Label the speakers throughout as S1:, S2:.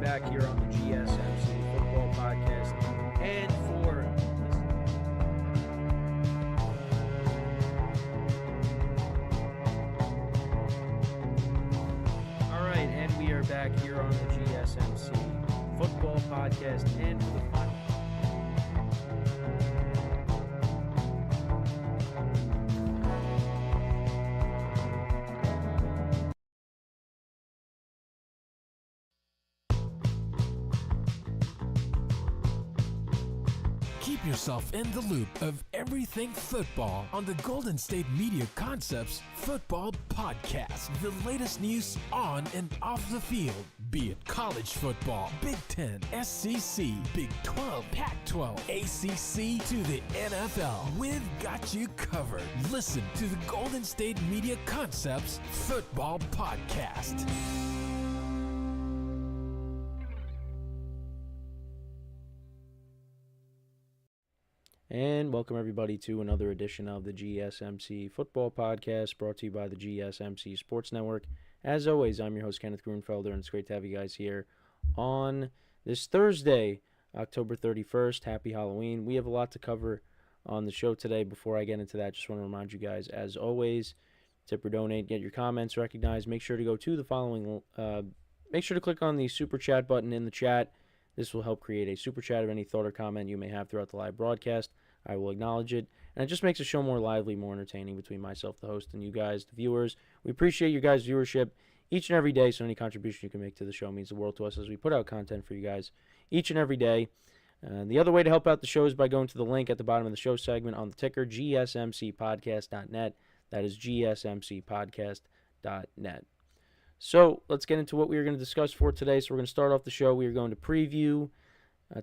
S1: back here on the GSMC Football Podcast. And we are back here on the GSMC Football Podcast. And for the final.
S2: Keep yourself in the loop of everything football on the Golden State Media Concepts Football Podcast. The latest news on and off the field, be it college football, Big Ten, SEC, Big 12, Pac-12, ACC to the NFL. We've got you covered. Listen to the Golden State Media Concepts Football Podcast.
S1: And welcome everybody to another edition of the GSMC Football Podcast, brought to you by the GSMC Sports Network. As always, I'm your host, Kenneth Grunfelder, and it's great to have you guys here on this Thursday, October 31st. Happy Halloween. We have a lot to cover on the show today. Before I get into that, just want to remind you guys, as always, tip or donate, get your comments recognized. Make sure to go to the following, make sure to click on the Super Chat button in the chat. This will help create a Super Chat of any thought or comment you may have throughout the live broadcast. I will acknowledge it, and it just makes the show more lively, more entertaining between myself, the host, and you guys, the viewers. We appreciate your guys' viewership each and every day, so any contribution you can make to the show means the world to us as we put out content for you guys each and every day. The other way to help out the show is by going to the link at the bottom of the show segment on the ticker, gsmcpodcast.net. That is gsmcpodcast.net. So let's get into what we are going to discuss for today. So we're going to start off the show. We are going to preview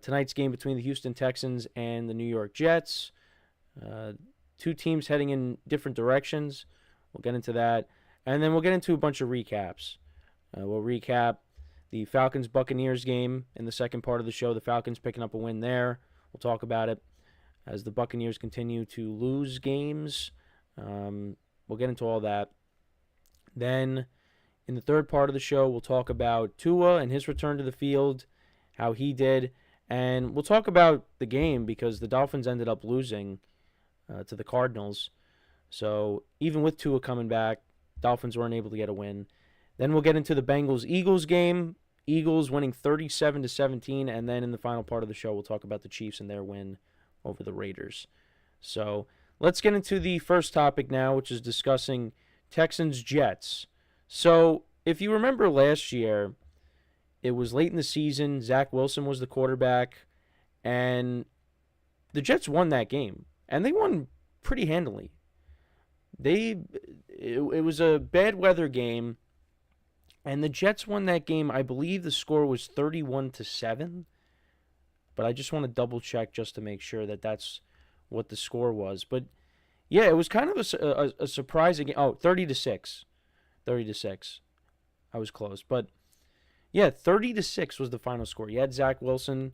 S1: tonight's game between the Houston Texans and the New York Jets. Two teams heading in different directions. We'll get into that. And then we'll get into a bunch of recaps. We'll recap the Falcons-Buccaneers game in the second part of the show. The Falcons picking up a win there. We'll talk about it as the Buccaneers continue to lose games. We'll get into all that. Then in the third part of the show, we'll talk about Tua and his return to the field, how he did. And we'll talk about the game because the Dolphins ended up losing to the Cardinals. So even with Tua coming back, Dolphins weren't able to get a win. Then we'll get into the Bengals-Eagles game. Eagles winning 37-17. And then in the final part of the show, we'll talk about the Chiefs and their win over the Raiders. So let's get into the first topic now, which is discussing Texans-Jets. So if you remember last year, it was late in the season. Zach Wilson was the quarterback, and the Jets won that game, and they won pretty handily. It was a bad weather game, and the Jets won that game. I believe the score was 31-7, but I just want to double check just to make sure that that's what the score was. But yeah, it was kind of a surprising game. Oh, 30-6. 30-6. I was close, but yeah, 30-6 was the final score. You had Zach Wilson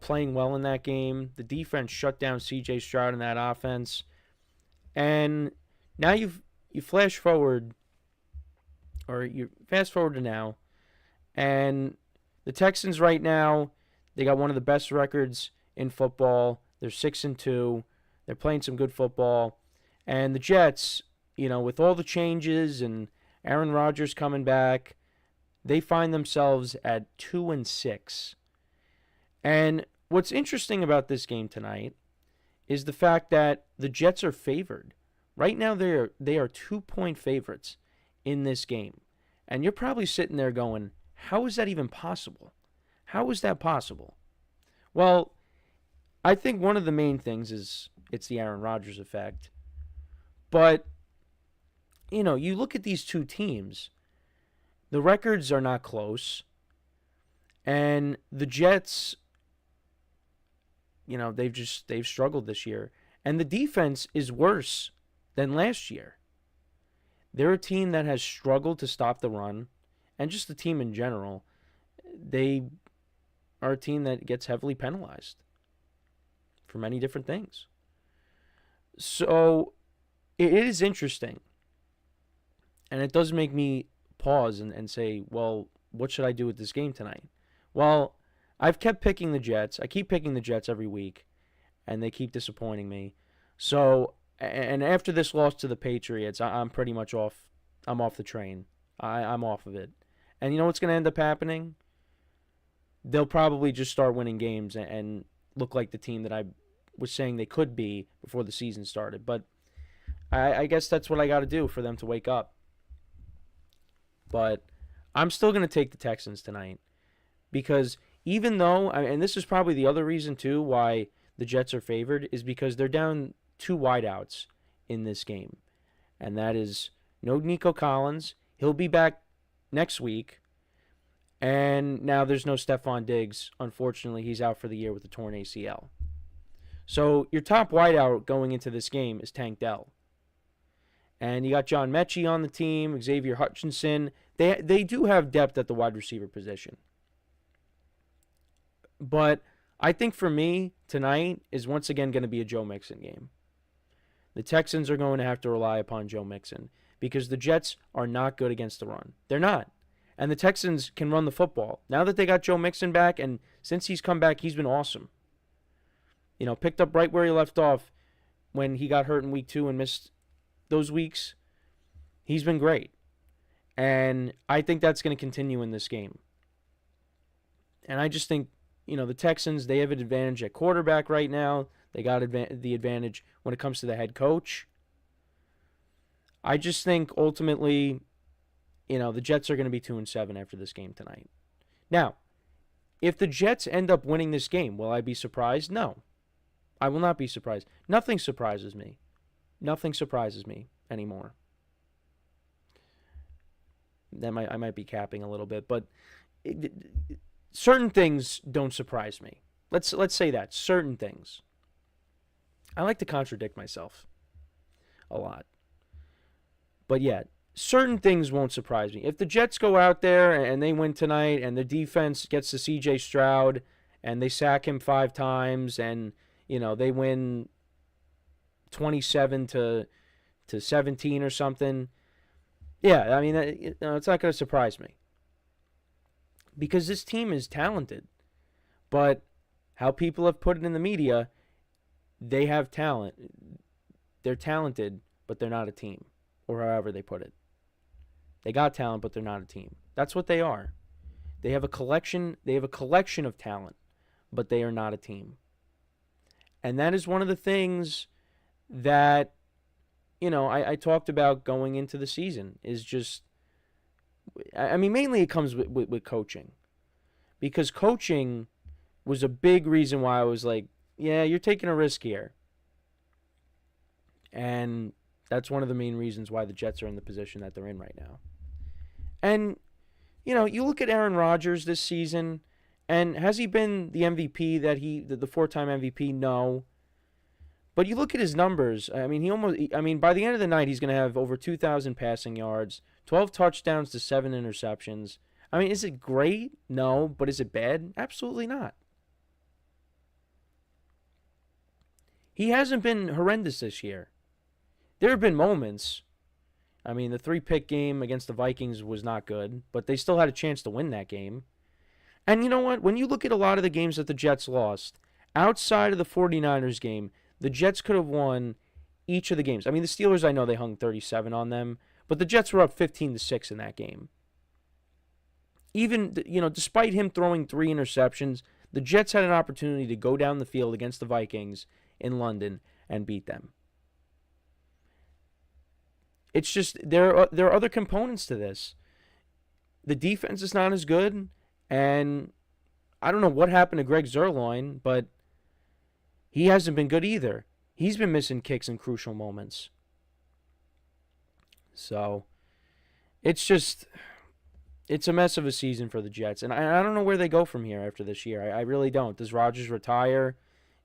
S1: playing well in that game. The defense shut down C.J.Stroud in that offense. And now you flash forward, or you fast forward to now, and the Texans right now, they got one of the best records in football. They're 6-2. They're playing some good football. And the Jets, with all the changes and Aaron Rodgers coming back, they find themselves at 2-6. And what's interesting about this game tonight is the fact that the Jets are favored. Right now they are 2-point favorites in this game. And you're probably sitting there going, how is that even possible? How is that possible? Well, I think one of the main things is it's the Aaron Rodgers effect. But, you look at these two teams, the records are not close. And the Jets, they've struggled this year. And the defense is worse than last year. They're a team that has struggled to stop the run. And just the team in general, they are a team that gets heavily penalized for many different things. So it is interesting. And it does make me pause and say, well, what should I do with this game tonight? Well, I've kept picking the Jets. I keep picking the Jets every week, and they keep disappointing me. So, and after this loss to the Patriots, I'm pretty much off. I'm off the train. I'm off of it. And you know what's going to end up happening? They'll probably just start winning games and look like the team that I was saying they could be before the season started. But I guess that's what I got to do for them to wake up. But I'm still going to take the Texans tonight because even though, and this is probably the other reason too why the Jets are favored, is because they're down 2 wideouts in this game. And that is no Nico Collins. He'll be back next week. And now there's no Stephon Diggs. Unfortunately, he's out for the year with a torn ACL. So your top wideout going into this game is Tank Dell. And you got John Mechie on the team, Xavier Hutchinson. They do have depth at the wide receiver position. But I think for me, tonight is once again going to be a Joe Mixon game. The Texans are going to have to rely upon Joe Mixon because the Jets are not good against the run. They're not. And the Texans can run the football. Now that they got Joe Mixon back, and since he's come back, he's been awesome. You know, picked up right where he left off when he got hurt in week 2 and missed those weeks. He's been great. And I think that's going to continue in this game. And I just think, you know, the Texans, they have an advantage at quarterback right now. They got the advantage when it comes to the head coach. I just think ultimately, you know, the Jets are going to be 2-7 after this game tonight. Now, if the Jets end up winning this game, will I be surprised? No. I will not be surprised. Nothing surprises me. Nothing surprises me anymore. I might be capping a little bit, but certain things don't surprise me. Let's say that. Certain things. I like to contradict myself a lot. But yet, certain things won't surprise me. If the Jets go out there and they win tonight and the defense gets to C.J.Stroud and they sack him 5 times and, you know, they win 27 to 17 or something, yeah, I mean, it's not going to surprise me. Because this team is talented. But how people have put it in the media, they have talent. They're talented, but they're not a team. Or however they put it. They got talent, but they're not a team. That's what they are. They have a collection of talent, but they are not a team. And that is one of the things that, you know, I talked about going into the season is just, I mean, mainly it comes with coaching. Because coaching was a big reason why I was like, yeah, you're taking a risk here. And that's one of the main reasons why the Jets are in the position that they're in right now. And, you know, you look at Aaron Rodgers this season, and has he been the MVP the 4-time MVP? No. But you look at his numbers. I mean, by the end of the night, he's going to have over 2,000 passing yards, 12 touchdowns to 7 interceptions. I mean, is it great? No. But is it bad? Absolutely not. He hasn't been horrendous this year. There have been moments. I mean, the 3-pick game against the Vikings was not good, but they still had a chance to win that game. And you know what? When you look at a lot of the games that the Jets lost, outside of the 49ers game, the Jets could have won each of the games. I mean, the Steelers, I know they hung 37 on them, but the Jets were up 15-6 in that game. Even, you know, despite him throwing 3 interceptions, the Jets had an opportunity to go down the field against the Vikings in London and beat them. It's just there are other components to this. The defense is not as good, and I don't know what happened to Greg Zuerlein, but he hasn't been good either. He's been missing kicks in crucial moments. So it's a mess of a season for the Jets, and I don't know where they go from here after this year. I really don't. Does Rodgers retire?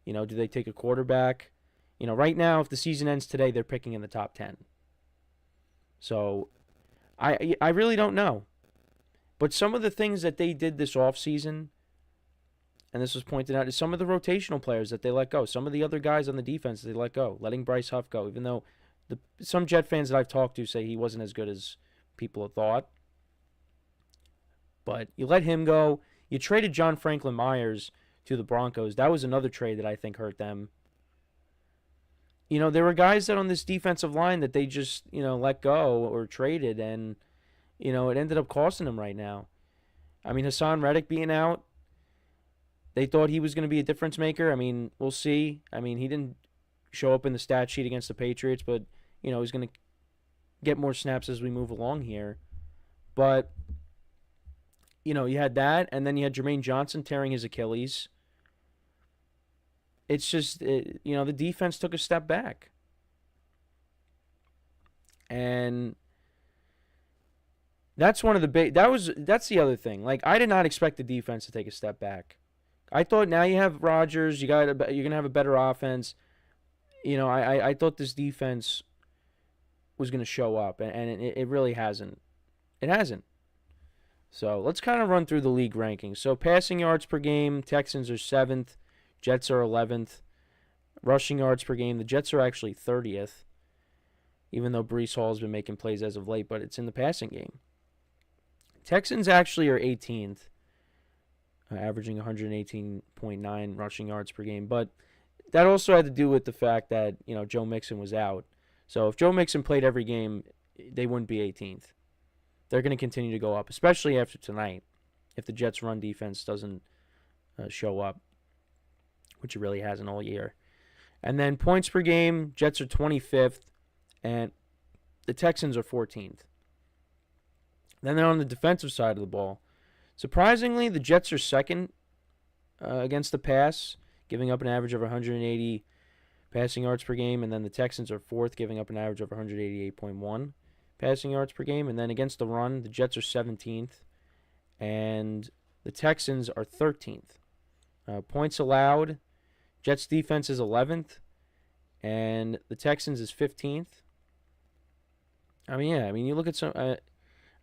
S1: You know, do they take a quarterback? You know, right now, if the season ends today, they're picking in the top 10. So, I really don't know. But some of the things that they did this offseason, and this was pointed out, is some of the rotational players that they let go. Some of the other guys on the defense they let go. Letting Bryce Huff go, even though some Jet fans that I've talked to say he wasn't as good as people have thought. But you let him go. You traded John Franklin Myers to the Broncos. That was another trade that I think hurt them. There were guys that on this defensive line that they just, let go or traded, and, it ended up costing them right now. I mean, Hassan Reddick being out, they thought he was going to be a difference maker. I mean, we'll see. I mean, he didn't show up in the stat sheet against the Patriots, but, he's going to get more snaps as we move along here. But, you had that, and then you had Jermaine Johnson tearing his Achilles. It's just, the defense took a step back. And that's one of the big, that's the other thing. Like, I did not expect the defense to take a step back. I thought now you have Rodgers, you're going to have a better offense. I thought this defense was going to show up, and it really hasn't. It hasn't. So let's kind of run through the league rankings. So passing yards per game, Texans are 7th, Jets are 11th. Rushing yards per game, the Jets are actually 30th, even though Breece Hall has been making plays as of late, but it's in the passing game. Texans actually are 18th, averaging 118.9 rushing yards per game, but that also had to do with the fact that, Joe Mixon was out. So if Joe Mixon played every game, they wouldn't be 18th. They're going to continue to go up, especially after tonight, if the Jets' run defense doesn't show up, which it really hasn't all year. And then points per game, Jets are 25th, and the Texans are 14th. Then they're on the defensive side of the ball. Surprisingly, the Jets are second against the pass, giving up an average of 180 passing yards per game, and then the Texans are fourth, giving up an average of 188.1 passing yards per game. And then against the run, the Jets are 17th, and the Texans are 13th. Points allowed, Jets defense is 11th, and the Texans is 15th. You look at some...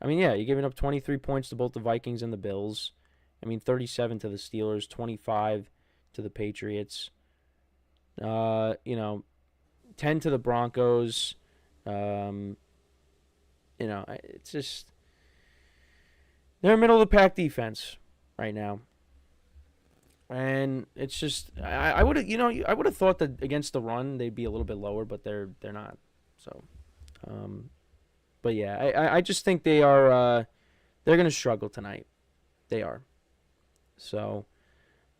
S1: you're giving up 23 points to both the Vikings and the Bills. 37 to the Steelers, 25 to the Patriots. 10 to the Broncos. It's just... They're a middle-of-the-pack defense right now. And it's just... I would have thought that against the run, they'd be a little bit lower, but they're not. So... But yeah, I just think they are they're going to struggle tonight. They are. So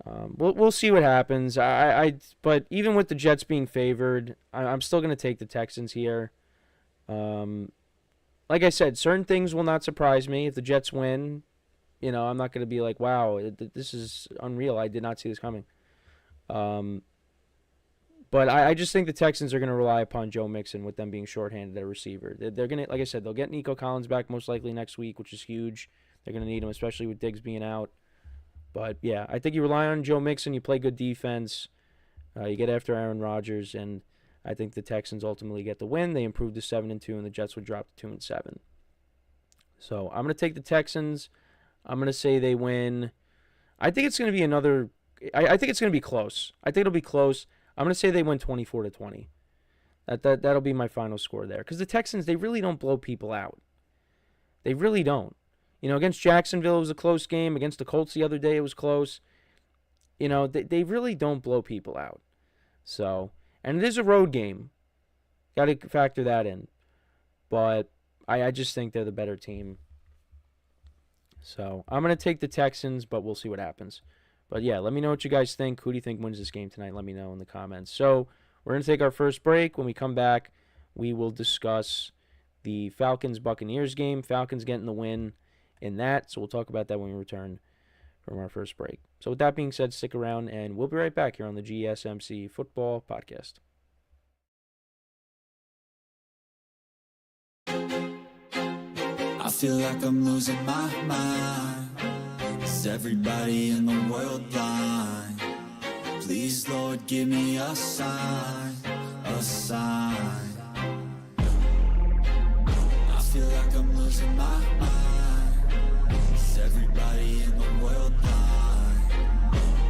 S1: we'll see what happens. But even with the Jets being favored, I'm still going to take the Texans here. Like I said, certain things will not surprise me. If the Jets win, I'm not going to be like, wow, this is unreal. I did not see this coming. But I just think the Texans are going to rely upon Joe Mixon with them being shorthanded at receiver. They're going to, like I said, they'll get Nico Collins back most likely next week, which is huge. They're going to need him, especially with Diggs being out. But, yeah, I think you rely on Joe Mixon. You play good defense. You get after Aaron Rodgers, and I think the Texans ultimately get the win. They improve to 7-2, and the Jets would drop to 2-7. So I'm going to take the Texans. I'm going to say they win. I think it's going to be another – I think it's going to be close. I think it'll be close. I'm going to say they win 24-20. That'll be my final score there. Because the Texans, they really don't blow people out. They really don't. Against Jacksonville, it was a close game. Against the Colts the other day, it was close. They really don't blow people out. So, and it is a road game. Got to factor that in. But I just think they're the better team. So, I'm going to take the Texans, but we'll see what happens. But, yeah, let me know what you guys think. Who do you think wins this game tonight? Let me know in the comments. So, we're going to take our first break. When we come back, we will discuss the Falcons-Buccaneers game. Falcons getting the win in that. So, we'll talk about that when we return from our first break. So, with that being said, stick around, and we'll be right back here on the GSMC Football Podcast.
S3: I feel like I'm losing my mind. Is everybody in the world blind? Please, Lord, give me a sign, a sign. I feel like I'm losing my mind. Is everybody in the world blind?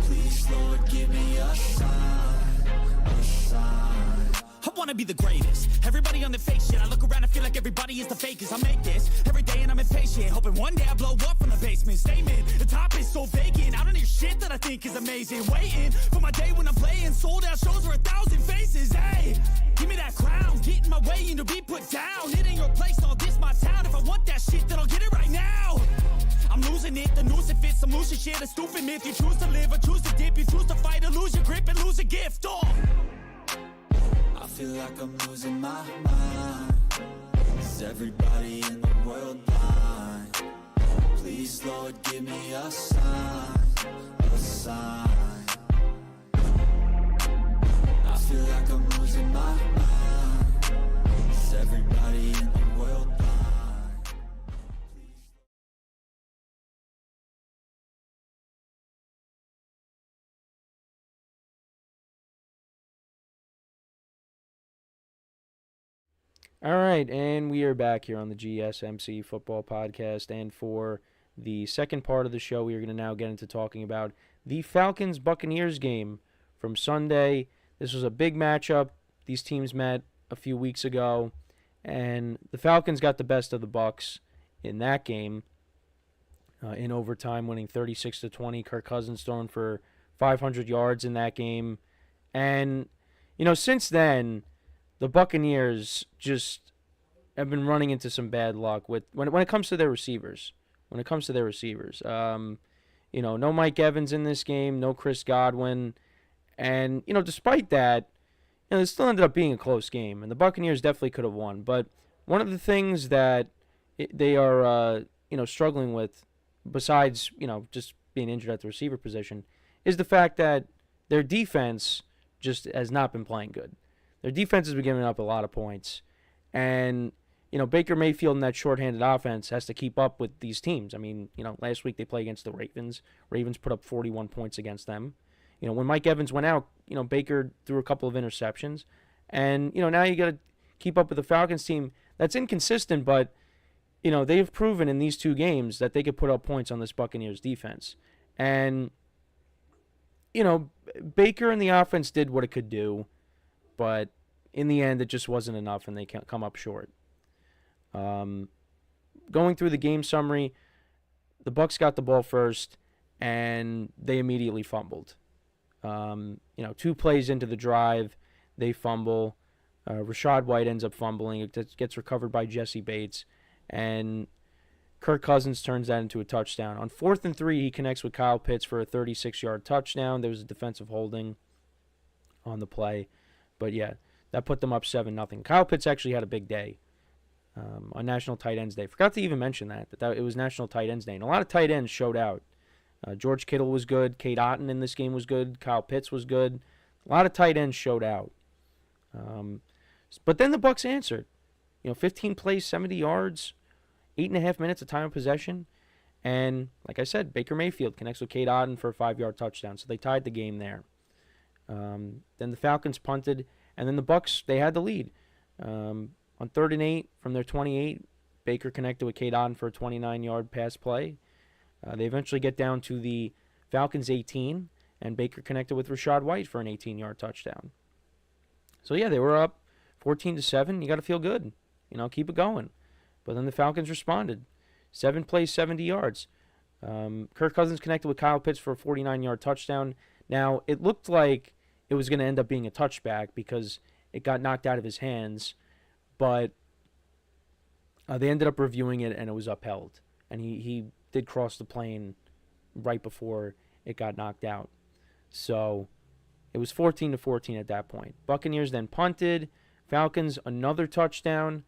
S3: Please, Lord, give me a sign, a sign. I wanna wanna be the greatest. Everybody on the fake shit. I look around and feel like everybody is the fakest. I make this every day and I'm impatient, hoping one day I blow up from the basement. Statement, the top is so vacant. I don't hear shit that I think is amazing. Waiting for my day when I'm playing sold out shows for 1,000 faces. Hey, give me that crown, get in my way and to be put down. It ain't your place, all this my town. If I want that shit, then I'll get it right now. I'm losing it, the noose it fits, I'm losing shit, a stupid myth. You choose to live or choose to dip, you choose to fight or lose your grip and lose a gift. Oh. I feel like I'm losing my mind. Is everybody in the world blind? Please, Lord, give me a sign, a sign. I feel like I'm losing my mind. Is everybody in the world blind?
S1: All right, and we are back here on the GSMC Football Podcast, and for the second part of the show, we are going to now get into talking about the Falcons-Buccaneers game from Sunday. This was a big matchup. These teams met a few weeks ago, and the Falcons got the best of the Bucs in that game in overtime, winning 36-20. Kirk Cousins throwing for 500 yards in that game. And, you know, since then, the Buccaneers just have been running into some bad luck with when it comes to their receivers. You know, no Mike Evans in this game, no Chris Godwin. And, you know, despite that, you know, it still ended up being a close game. And the Buccaneers definitely could have won. But one of the things that they are, you know, struggling with, besides, you know, just being injured at the receiver position, is the fact that their defense just has not been playing good. Their defense has been giving up a lot of points. And, you know, Baker Mayfield and that shorthanded offense has to keep up with these teams. I mean, you know, last week they played against the Ravens. Ravens put up 41 points against them. You know, when Mike Evans went out, you know, Baker threw a couple of interceptions. And, you know, now you got to keep up with the Falcons team that's inconsistent, but, you know, they've proven in these two games that they could put up points on this Buccaneers defense. And, you know, Baker and the offense did what it could do. But in the end, it just wasn't enough, and they can't come up short. Going through the game summary, the Bucs got the ball first, and they immediately fumbled. You know, 2 plays into the drive, they fumble. Rachaad White ends up fumbling. It gets recovered by Jesse Bates, and Kirk Cousins turns that into a touchdown. On 4th and 3, he connects with Kyle Pitts for a 36-yard touchdown. There was a defensive holding on the play. But, yeah, that put them up 7-0. Kyle Pitts actually had a big day on National Tight Ends Day. Forgot to even mention that it was National Tight Ends Day. And a lot of tight ends showed out. George Kittle was good. Kate Otten in this game was good. Kyle Pitts was good. A lot of tight ends showed out. But then the Bucs answered. You know, 15 plays, 70 yards, 8.5 minutes of time of possession. And, like I said, Baker Mayfield connects with Kate Otten for a 5-yard touchdown. So they tied the game there. Then the Falcons punted, and then the Bucs, they had the lead. On 3rd and 8 from their 28, Baker connected with Kate Otten for a 29-yard pass play. They eventually get down to the Falcons 18, and Baker connected with Rachaad White for an 18-yard touchdown. So, yeah, they were up 14-7. You got to feel good. You know, keep it going. But then the Falcons responded. 7 plays, 70 yards. Kirk Cousins connected with Kyle Pitts for a 49-yard touchdown. Now, it looked like it was going to end up being a touchback because it got knocked out of his hands, but they ended up reviewing it and it was upheld. And he did cross the plane right before it got knocked out. So it was 14-14 at that point. Buccaneers then punted. Falcons, another touchdown.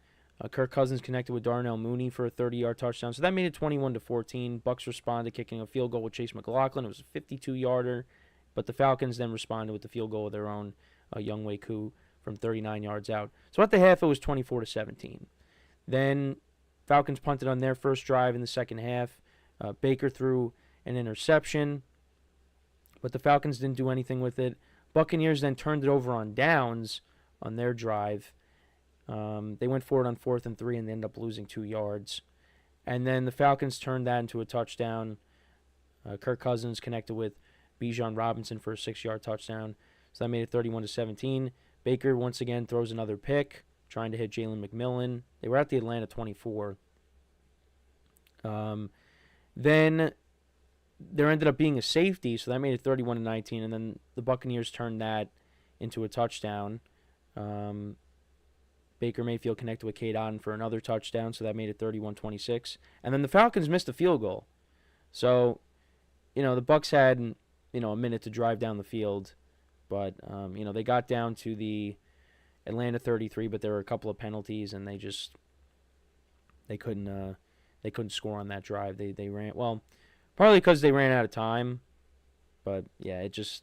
S1: Kirk Cousins connected with Darnell Mooney for a 30-yard touchdown. So that made it 21-14. Bucs responded, kicking a field goal with Chase McLaughlin. It was a 52-yarder. But the Falcons then responded with the field goal of their own, Younghoe Koo from 39 yards out. So at the half, it was 24-17. Then Falcons punted on their first drive in the second half. Baker threw an interception, but the Falcons didn't do anything with it. Buccaneers then turned it over on downs on their drive. They went for it on 4th and 3, and they ended up losing 2 yards. And then the Falcons turned that into a touchdown. Kirk Cousins connected with Bijan Robinson for a 6-yard touchdown. So that made it 31-17. Baker once again throws another pick, trying to hit Jalen McMillan. They were at the Atlanta 24. Then there ended up being a safety, so that made it 31-19, and then the Buccaneers turned that into a touchdown. Baker Mayfield connected with Cade Otton for another touchdown, so that made it 31-26. And then the Falcons missed a field goal. So, the Bucs had, a minute to drive down the field, but, they got down to the Atlanta 33, but there were a couple of penalties, and they couldn't score on that drive. They ran, well, partly because they ran out of time, but yeah, it's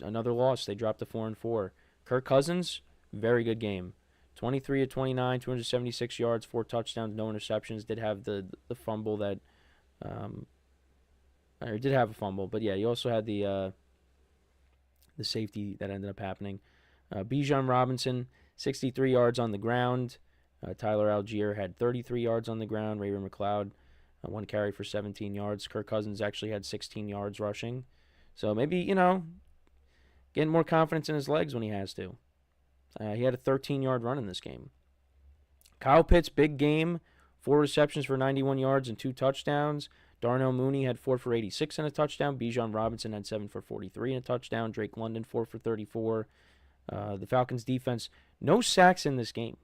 S1: another loss. They dropped to 4-4. Kirk Cousins, very good game. 23 of 29, 276 yards, 4 touchdowns, no interceptions. Did have the fumble that, or did have a fumble, but yeah, he also had the safety that ended up happening. Bijan Robinson, 63 yards on the ground. Tyler Algier had 33 yards on the ground. Ray McLeod, 1 carry for 17 yards. Kirk Cousins actually had 16 yards rushing. So maybe, getting more confidence in his legs when he has to. He had a 13-yard run in this game. Kyle Pitts, big game. 4 receptions for 91 yards and 2 touchdowns. Darnell Mooney had 4 for 86 and a touchdown. Bijan Robinson had 7 for 43 and a touchdown. Drake London, 4 for 34. The Falcons' defense, no sacks in this game.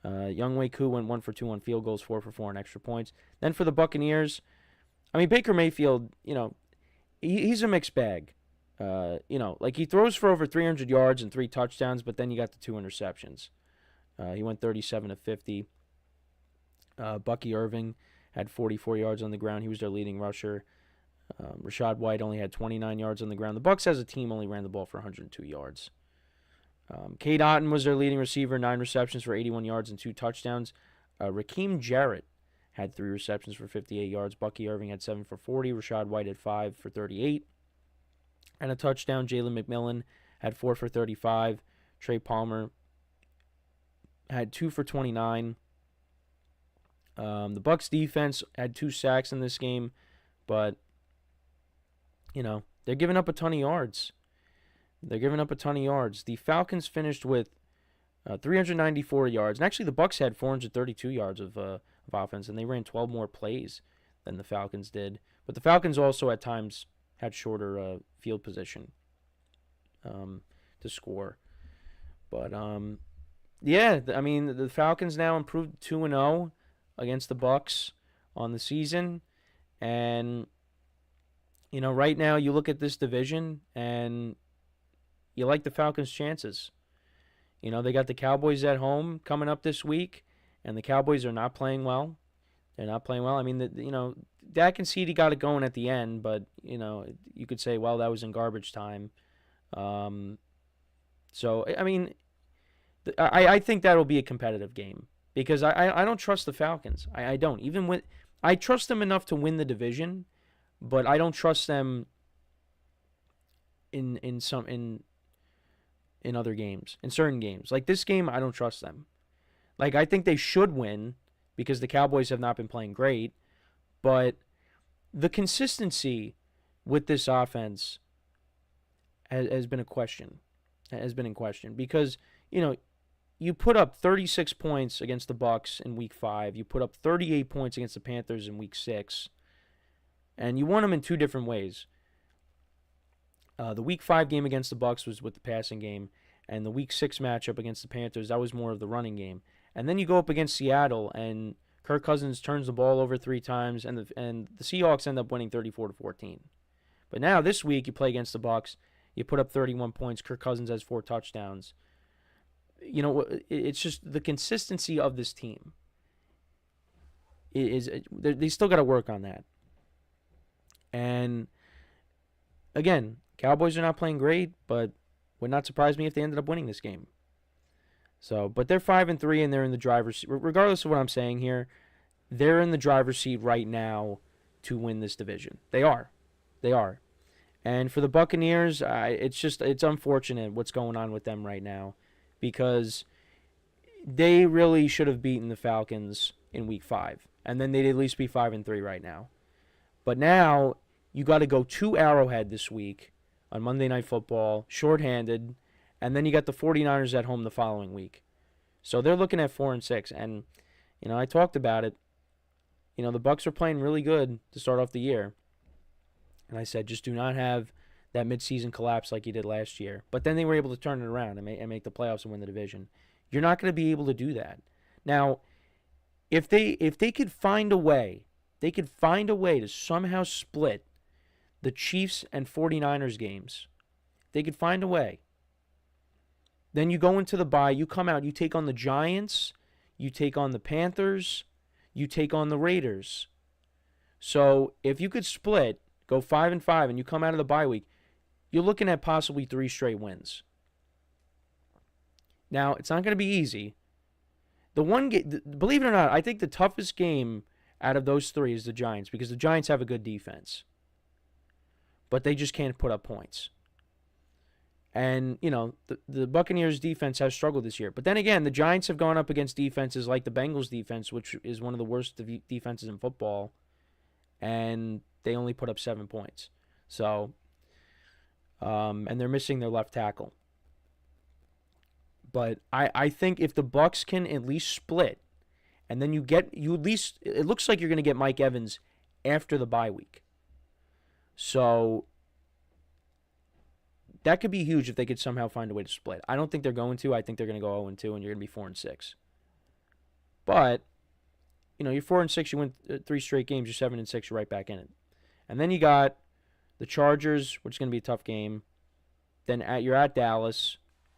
S1: Younghoe Koo went 1 for 2 on field goals, 4 for 4 on extra points. Then for the Buccaneers, Baker Mayfield, he's a mixed bag. He throws for over 300 yards and 3 touchdowns, but then you got the 2 interceptions. He went 37 of 50. Bucky Irving had 44 yards on the ground. He was their leading rusher. Rashad White only had 29 yards on the ground. The Bucs as a team only ran the ball for 102 yards. Cade Otton was their leading receiver, 9 receptions for 81 yards and 2 touchdowns. Raheem Jarrett had 3 receptions for 58 yards. Bucky Irving had 7 for 40. Rashad White had 5 for 38. And a touchdown. Jalen McMillan had 4 for 35. Trey Palmer had 2 for 29. The Bucs defense had 2 sacks in this game, but, they're giving up a ton of yards. The Falcons finished with 394 yards. And actually, the Bucs had 432 yards of offense, and they ran 12 more plays than the Falcons did. But the Falcons also at times had shorter field position to score. But, the Falcons now improved 2-0 against the Bucs on the season. And, right now you look at this division and you like the Falcons' chances. They got the Cowboys at home coming up this week, and the Cowboys are not playing well. They're not playing well. Dak and CeeDee got it going at the end, but, you could say, well, that was in garbage time. I think that'll be a competitive game because I don't trust the Falcons. I don't. I trust them enough to win the division, but I don't trust them in other games, in certain games. Like this game, I don't trust them. Like, I think they should win because the Cowboys have not been playing great, but the consistency with this offense has been a question. Has been in question because, you put up 36 points against the Bucs in Week 5. You put up 38 points against the Panthers in Week 6. And you won them in 2 different ways. The Week 5 game against the Bucs was with the passing game, and the Week 6 matchup against the Panthers, that was more of the running game. And then you go up against Seattle, and Kirk Cousins turns the ball over 3 times, and the Seahawks end up winning 34-14. But now this week you play against the Bucs, you put up 31 points. Kirk Cousins has 4 touchdowns. It's just the consistency of this team. They still got to work on that. And again, Cowboys are not playing great, but would not surprise me if they ended up winning this game. So, but they're 5-3 and they're in the driver's seat. Regardless of what I'm saying here, they're in the driver's seat right now to win this division. They are. And for the Buccaneers, it's unfortunate what's going on with them right now because they really should have beaten the Falcons in Week 5, and then they'd at least be 5-3 right now. But now you got to go to Arrowhead this week on Monday Night Football, shorthanded, And then you got the 49ers at home the following week. So they're looking at 4-6. And, I talked about it. The Bucs are playing really good to start off the year. And I said, just do not have that midseason collapse like you did last year. But then they were able to turn it around and make the playoffs and win the division. You're not going to be able to do that. Now, if they could find a way, to somehow split the Chiefs and 49ers games. They could find a way. Then you go into the bye, you come out, you take on the Giants, you take on the Panthers, you take on the Raiders. So if you could split, go 5-5, and you come out of the bye week, you're looking at possibly 3 straight wins. Now, it's not going to be easy. The one game, believe it or not, I think the toughest game out of those 3 is the Giants, because the Giants have a good defense. But they just can't put up points. And, the Buccaneers defense has struggled this year. But then again, the Giants have gone up against defenses like the Bengals defense, which is one of the worst defenses in football. And they only put up 7 points. So, and they're missing their left tackle. But I think if the Bucs can at least split, and then it looks like you're going to get Mike Evans after the bye week. So that could be huge if they could somehow find a way to split. I don't think they're going to. I think they're going to go 0-2, and you're going to be 4-6. But, you're 4-6, you win 3 straight games, you're 7-6, you're right back in it. And then you got the Chargers, which is going to be a tough game. Then you're at Dallas,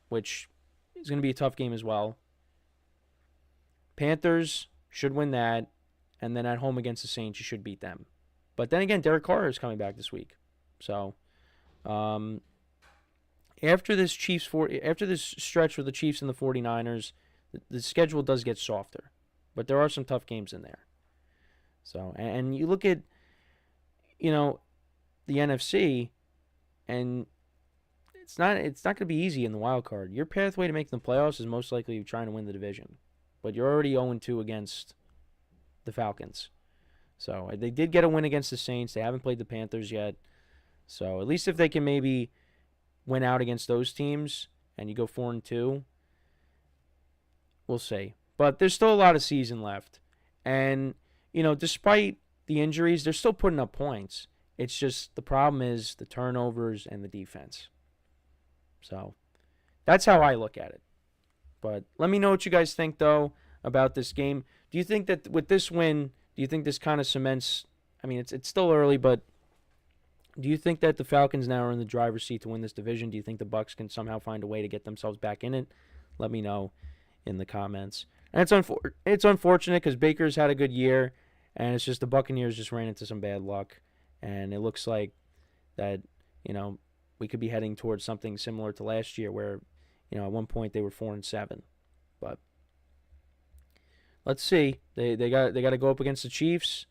S1: which is going to be a tough game as well. Panthers should win that. And then at home against the Saints, you should beat them. But then again, Derek Carr is coming back this week. So, after this stretch with the Chiefs and the 49ers, the schedule does get softer. But there are some tough games in there. So, and you look at, the NFC, and it's not going to be easy in the wild card. Your pathway to making the playoffs is most likely trying to win the division. But you're already 0-2 against the Falcons. So they did get a win against the Saints. They haven't played the Panthers yet. So at least if they can maybe win out against those teams and you go 4-2, we'll see. But there's still a lot of season left. And, despite the injuries, they're still putting up points. It's just the problem is the turnovers and the defense. So that's how I look at it. But let me know what you guys think, though, about this game. Do you think that with this win, do you think this kind of cements, it's still early, but do you think that the Falcons now are in the driver's seat to win this division? Do you think the Bucs can somehow find a way to get themselves back in it? Let me know in the comments. And it's unfortunate because Baker's had a good year, and it's just the Buccaneers just ran into some bad luck. And it looks like that, we could be heading towards something similar to last year where, at one point they were 4-7. But let's see. They got to go up against the Chiefs.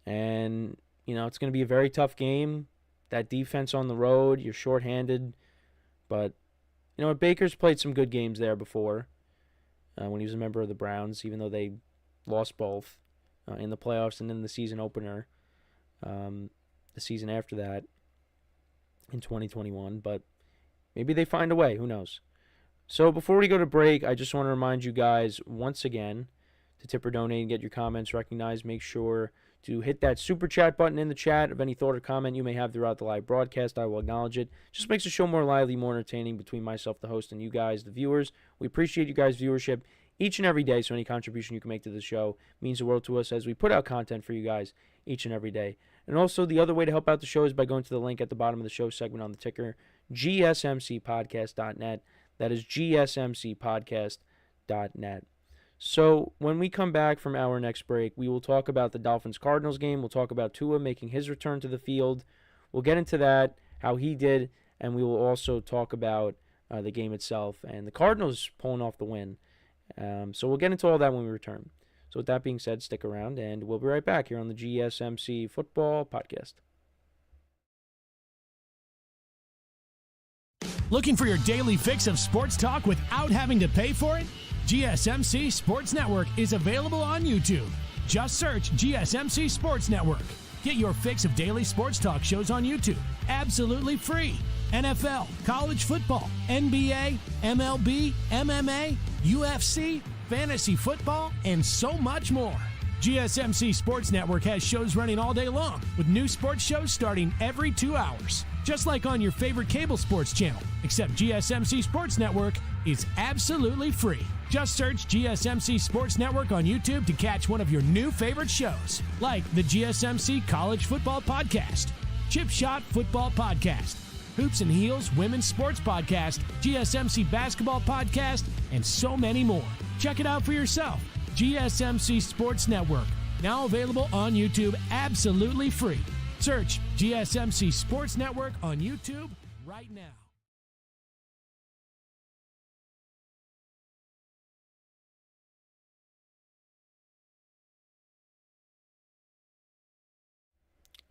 S1: And, it's going to be a very tough game. That defense on the road, you're shorthanded. But, Baker's played some good games there before when he was a member of the Browns, even though they lost both in the playoffs and in the season opener. The season after that in 2021, but maybe they find a way. Who knows? So before we go to break, I just want to remind you guys once again to tip or donate and get your comments recognized. Make sure to hit that super chat button in the chat of any thought or comment you may have throughout the live broadcast. I will acknowledge it. Just makes the show more lively, more entertaining between myself, the host, and you guys, the viewers. We appreciate you guys' viewership each and every day, so any contribution you can make to the show means the world to us as we put out content for you guys each and every day. And also, the other way to help out the show is by going to the link at the bottom of the show segment on the ticker, GSMCpodcast.net. That is GSMCpodcast.net. So when we come back from our next break, we will talk about the Dolphins-Cardinals game. We'll talk about Tua making his return to the field. We'll get into that, how he did, and we will also talk about the game itself and the Cardinals pulling off the win. So we'll get into all that when we return. So with that being said, stick around, and we'll be right back here on the GSMC Football Podcast.
S2: Looking for your daily fix of sports talk without having to pay for it? GSMC Sports Network is available on YouTube. Just search GSMC Sports Network. Get your fix of daily sports talk shows on YouTube, absolutely free. NFL, college football, NBA, MLB, MMA, UFC, fantasy football, and so much more. GSMC Sports Network has shows running all day long, with new sports shows starting every 2 hours. Just like on your favorite cable sports channel, except GSMC Sports Network is absolutely free. Just search GSMC Sports Network on YouTube to catch one of your new favorite shows, like the GSMC College Football Podcast, Chip Shot Football Podcast, Hoops and Heels Women's Sports Podcast, GSMC Basketball Podcast, and so many more. Check it out for yourself. GSMC Sports Network, now available on YouTube absolutely free. Search GSMC Sports Network on YouTube right now.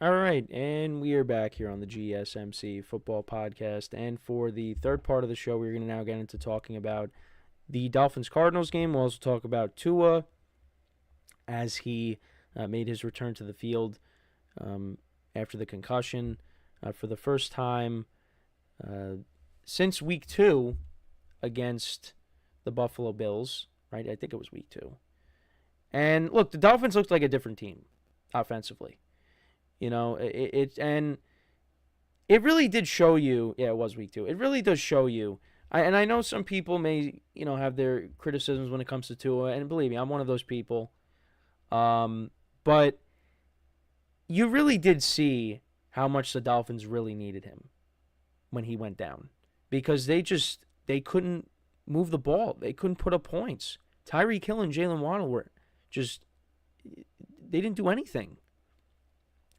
S1: All right, and we are back here on the GSMC Football Podcast. And for the third part of the show, we're going to now get into talking about the Dolphins-Cardinals game. We'll also talk about Tua as he made his return to the field after the concussion for the first time since week 2 against the Buffalo Bills, right? I think it was week 2. And look, the Dolphins looked like a different team offensively. You know, it really did show you. Yeah, it was week 2. It really does show you. And I know some people may, have their criticisms when it comes to Tua, and believe me, I'm one of those people. But you really did see how much the Dolphins really needed him when he went down, because they couldn't move the ball. They couldn't put up points. Tyreek Hill and Jalen Waddle were they didn't do anything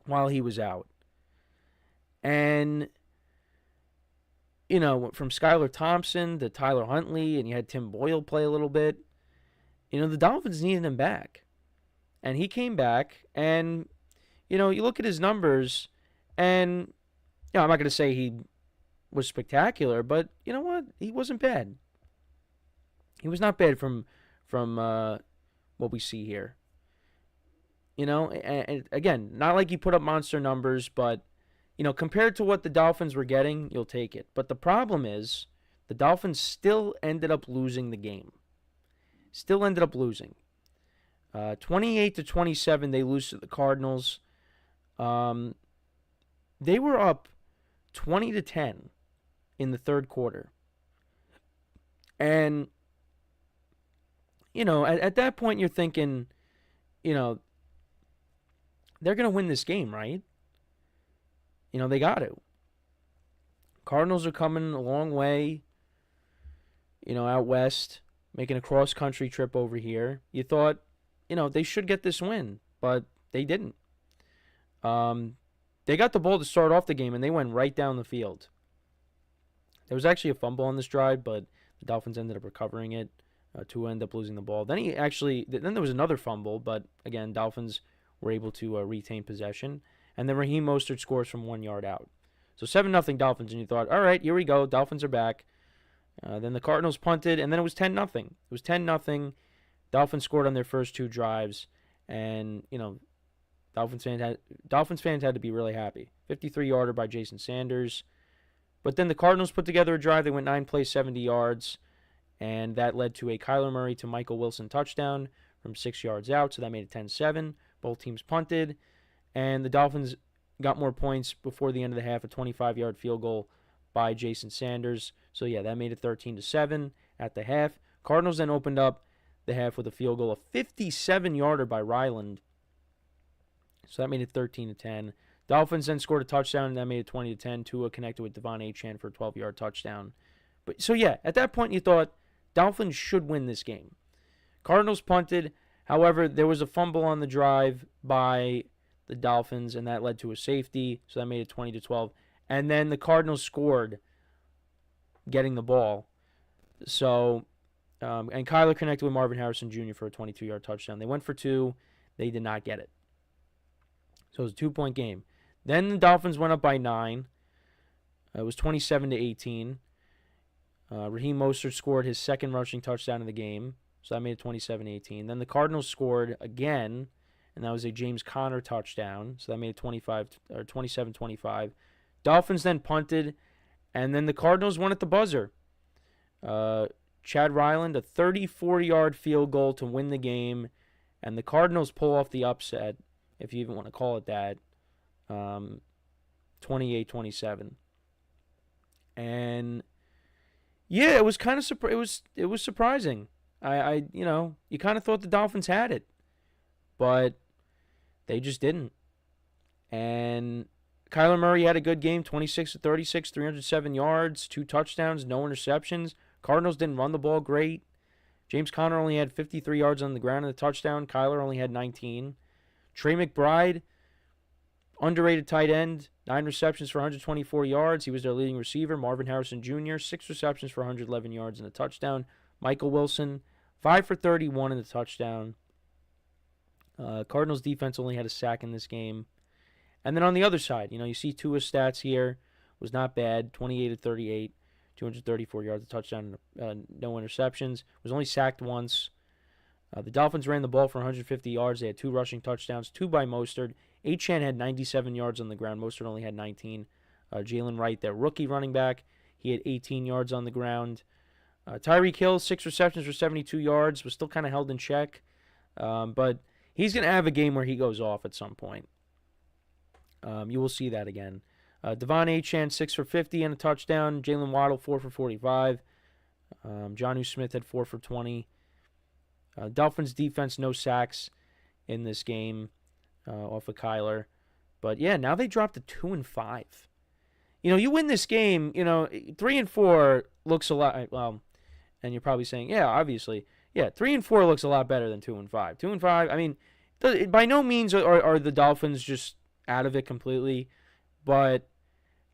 S1: while he was out. And from Skylar Thompson to Tyler Huntley, and you had Tim Boyle play a little bit. The Dolphins needed him back. And he came back, and, you look at his numbers, and, I'm not going to say he was spectacular, but you know what? He wasn't bad. He was not bad from what we see here. And again, not like he put up monster numbers, but compared to what the Dolphins were getting, you'll take it. But the problem is, the Dolphins still ended up losing the game. 28-27, they lose to the Cardinals. They were up 20-10 in the third quarter. And, at that point, you're thinking, they're going to win this game, right? They got to. Cardinals are coming a long way, out west, making a cross-country trip over here. You thought, they should get this win, but they didn't. They got the ball to start off the game, and they went right down the field. There was actually a fumble on this drive, but the Dolphins ended up recovering it. Tua ended up losing the ball. Then there was another fumble, but again, Dolphins were able to retain possession. And then Raheem Mostert scores from 1 yard out. So 7-0 Dolphins, and you thought, all right, here we go. Dolphins are back. Then the Cardinals punted, and then it was 10-0. It was 10-0. Dolphins scored on their first 2 drives, and, Dolphins fans had to be really happy. 53-yarder by Jason Sanders. But then the Cardinals put together a drive. They went 9 plays, 70 yards, and that led to a Kyler Murray to Michael Wilson touchdown from 6 yards out, so that made it 10-7. Both teams punted. And the Dolphins got more points before the end of the half, a 25-yard field goal by Jason Sanders. So, yeah, that made it 13-7 at the half. Cardinals then opened up the half with a field goal, a 57-yarder by Ryland. So that made it 13-10. Dolphins then scored a touchdown, and that made it 20-10. Tua connected with Devon Achane for a 12-yard touchdown. But so, yeah, at that point you thought Dolphins should win this game. Cardinals punted. However, there was a fumble on the drive by the Dolphins, and that led to a safety, so that made it 20-12. And then the Cardinals scored, getting the ball. So, and Kyler connected with Marvin Harrison Jr. for a 22-yard touchdown. They went for 2. They did not get it. So it was a 2-point game. Then the Dolphins went up by 9. It was 27-18. Raheem Mostert scored his second rushing touchdown of the game, so that made it 27-18. Then the Cardinals scored again, and that was a James Conner touchdown, so that made it 27-25. Dolphins then punted, And then the Cardinals won at the buzzer. Chad Ryland, a 34-yard field goal to win the game. And the Cardinals pull off the upset, if you even want to call it that, 28-27. And yeah, it was kind of it was surprising. I you kind of thought the Dolphins had it, but they just didn't. And Kyler Murray had a good game, 26-36, 307 yards, 2 touchdowns, no interceptions. Cardinals didn't run the ball great. James Conner only had 53 yards on the ground and a touchdown. Kyler only had 19. Trey McBride, underrated tight end, 9 receptions for 124 yards. He was their leading receiver. Marvin Harrison Jr., 6 receptions for 111 yards and a touchdown. Michael Wilson, 5 for 31 and a touchdown. Cardinals defense only had a sack in this game. And then on the other side, you see Tua's stats here. Was not bad, 28-38. 234 yards, a touchdown, no interceptions. Was only sacked once. The Dolphins ran the ball for 150 yards. They had 2 rushing touchdowns, 2 by Mostert. Achane had 97 yards on the ground. Mostert only had 19. Jalen Wright, their rookie running back, he had 18 yards on the ground. Tyreek Hill, 6 receptions for 72 yards, was still kind of held in check. But he's going to have a game where he goes off at some point. You will see that again. Devon Achane, 6 for 50 and a touchdown. Jalen Waddle, 4 for 45. Jonnu Smith had 4 for 20. Dolphins defense, no sacks in this game off of Kyler. But, yeah, now they dropped to 2-5. You win this game, 3-4 looks a lot, well, and you're probably saying, yeah, obviously. Yeah, 3-4 looks a lot better than 2-5. 2-5, I mean, by no means are the Dolphins just out of it completely. But,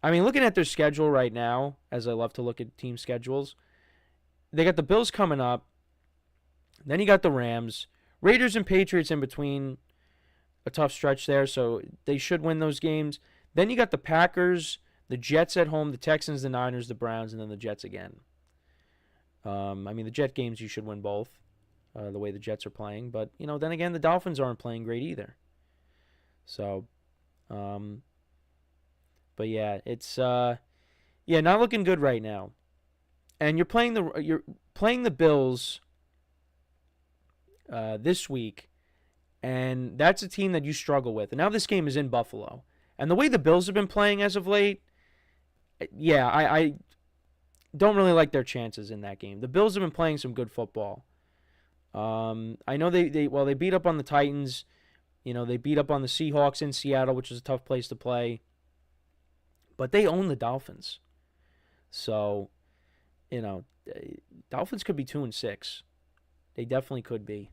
S1: I mean, looking at their schedule right now, as I love to look at team schedules, they got the Bills coming up. Then you got the Rams. Raiders and Patriots in between, a tough stretch there, so they should win those games. Then you got the Packers, the Jets at home, the Texans, the Niners, the Browns, and then the Jets again. I mean, the Jet games you should win both, the way the Jets are playing. But, then again, the Dolphins aren't playing great either. So, but yeah, it's not looking good right now. And you're playing the Bills this week, and that's a team that you struggle with. And now this game is in Buffalo, and the way the Bills have been playing as of late, yeah, I don't really like their chances in that game. The Bills have been playing some good football. I know they beat up on the Titans. They beat up on the Seahawks in Seattle, which is a tough place to play. But they own the Dolphins. So, Dolphins could be 2-6. They definitely could be.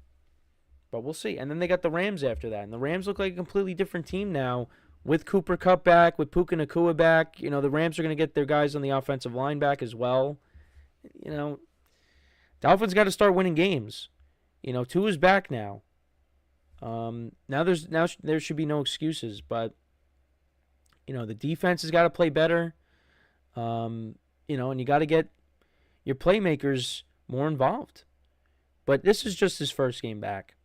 S1: But we'll see. And then they got the Rams after that. And the Rams look like a completely different team now with Cooper Kupp back, with Puka Nacua back. The Rams are going to get their guys on the offensive line back as well. Dolphins got to start winning games. Tua's back now. Now there should be no excuses, but the defense has got to play better. And you got to get your playmakers more involved. But this is just his first game back.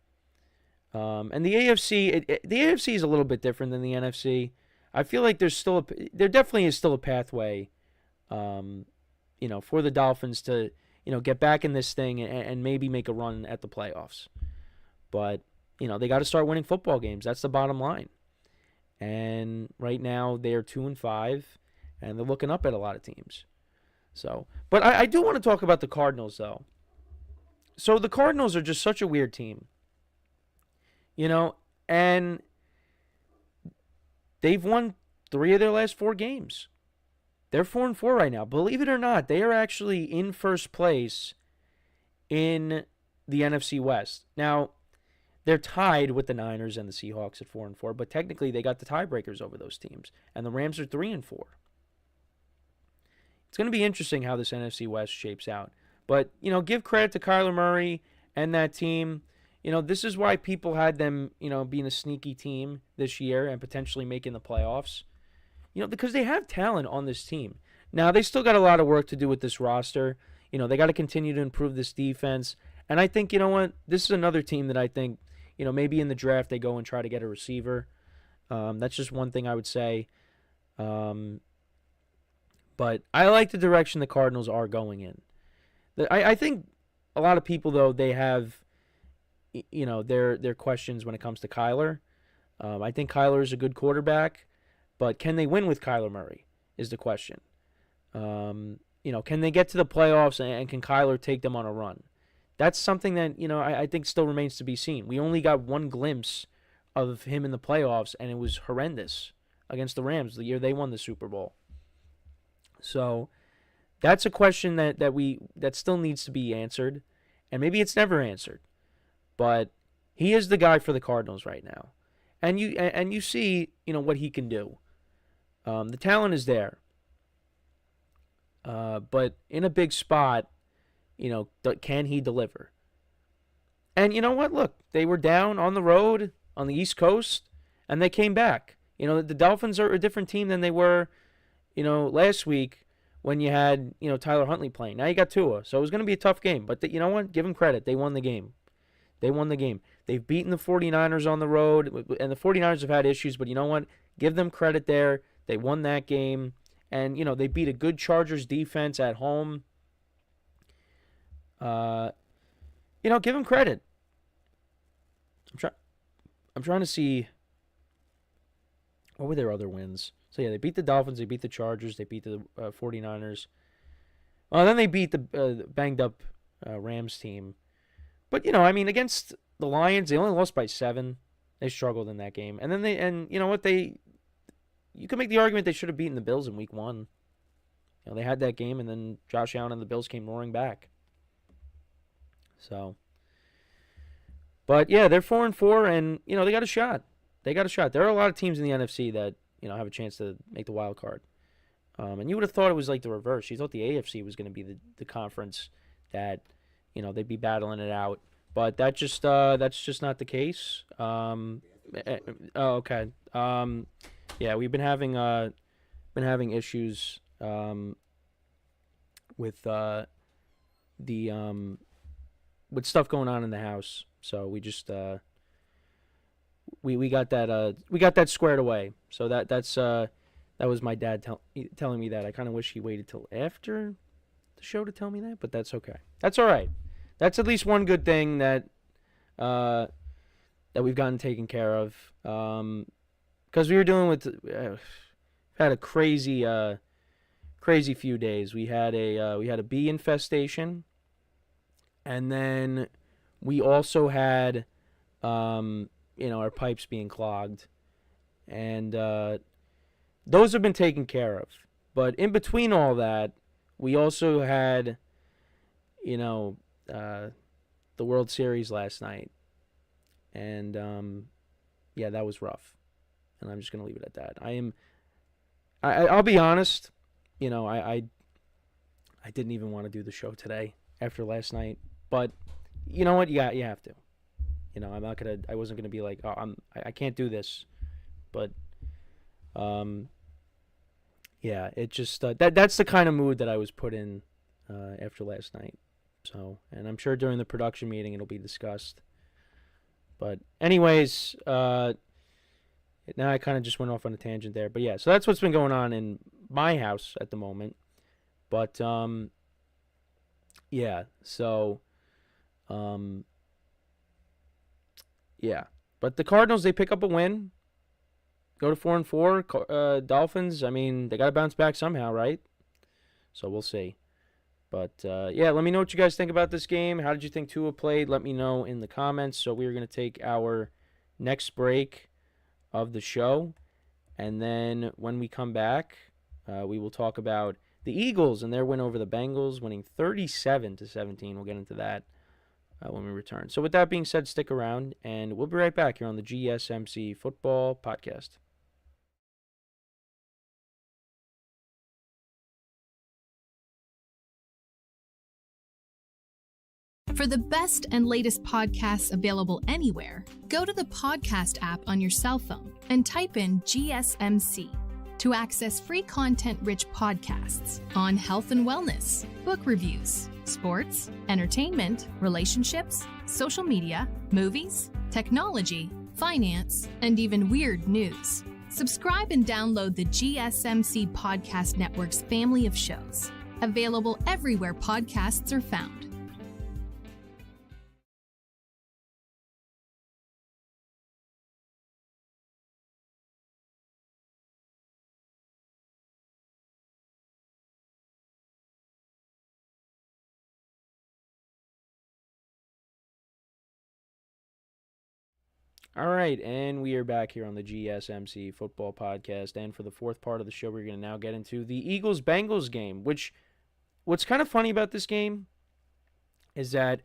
S1: And the AFC is a little bit different than the NFC. I feel like there definitely is still a pathway, for the Dolphins to, get back in this thing and maybe make a run at the playoffs. But, they got to start winning football games. That's the bottom line. And right now they're 2-5, and they're looking up at a lot of teams. So, but I do want to talk about the Cardinals, though. So the Cardinals are just such a weird team. And they've won 3 of their last 4 games. They're 4-4 right now. Believe it or not, they are actually in first place in the NFC West. Now, they're tied with the Niners and the Seahawks at 4-4, but technically they got the tiebreakers over those teams. And the Rams are 3-4. It's going to be interesting how this NFC West shapes out. But, give credit to Kyler Murray and that team. This is why people had them, being a sneaky team this year and potentially making the playoffs. Because they have talent on this team. Now, they still got a lot of work to do with this roster. They got to continue to improve this defense. And I think, this is another team that I think, maybe in the draft they go and try to get a receiver. That's just one thing I would say. But I like the direction the Cardinals are going in. I think a lot of people, though, they have, their questions when it comes to Kyler. I think Kyler is a good quarterback, but can they win with Kyler Murray is the question. Can they get to the playoffs and can Kyler take them on a run? That's something that, I think still remains to be seen. We only got one glimpse of him in the playoffs, and it was horrendous against the Rams the year they won the Super Bowl. So that's a question that still needs to be answered, and maybe it's never answered. But he is the guy for the Cardinals right now, and you see what he can do. The talent is there, but in a big spot, can he deliver? And you know what? Look, they were down on the road on the East Coast, and they came back. The Dolphins are a different team than they were, last week when you had, Tyler Huntley playing. Now you got Tua, so it was going to be a tough game. But you know what? Give them credit. They won the game. They've beaten the 49ers on the road, and the 49ers have had issues, but you know what? Give them credit there. They won that game, and, they beat a good Chargers defense at home. Give them credit. I'm trying to see what were their other wins. So, yeah, they beat the Dolphins, they beat the Chargers, they beat the 49ers. Well, then they beat the banged-up Rams team. But, against the Lions, they only lost by 7. They struggled in that game. And then you know what, you can make the argument they should have beaten the Bills in week 1. They had that game, and then Josh Allen and the Bills came roaring back. So, but, yeah, they're 4-4, and, they got a shot. There are a lot of teams in the NFC that, have a chance to make the wild card. And you would have thought it was like the reverse. You thought the AFC was going to be the conference that, they'd be battling it out. But that's just not the case. Okay. Yeah, we've been having issues with with stuff going on in the house. So we just we got that squared away. So that was my dad telling me that. I kind of wish he waited till after the show to tell me that, but that's okay. That's all right. That's at least one good thing that we've gotten taken care of. Because we were dealing with had a crazy few days. We had a bee infestation, and then we also had our pipes being clogged, and those have been taken care of. But in between all that, we also had the World Series last night, and that was rough. And I'm just gonna leave it at that. I'll be honest, I didn't even want to do the show today after last night, but you know what? You have to. I wasn't gonna be like, oh, I can't do this, but it just that's the kind of mood that I was put in after last night. So, and I'm sure during the production meeting it'll be discussed. But anyways, now I kind of just went off on a tangent there. But yeah, so that's what's been going on in my house at the moment. But so but the Cardinals, they pick up a win, go to 4-4. Dolphins, I mean, they got to bounce back somehow, right? So we'll see. But, let me know what you guys think about this game. How did you think Tua played? Let me know in the comments. So we're going to take our next break of the show. And then when we come back, we will talk about the Eagles and their win over the Bengals, winning 37-17. We'll get into that when we return. So with that being said, stick around, and we'll be right back here on the GSMC Football Podcast.
S4: For the best and latest podcasts available anywhere, go to the podcast app on your cell phone and type in GSMC to access free content-rich podcasts on health and wellness, book reviews, sports, entertainment, relationships, social media, movies, technology, finance, and even weird news. Subscribe and download the GSMC Podcast Network's family of shows, available everywhere podcasts are found.
S1: All right, and we are back here on the GSMC Football Podcast, and for the fourth part of the show, we're going to now get into the Eagles-Bengals game, what's kind of funny about this game is that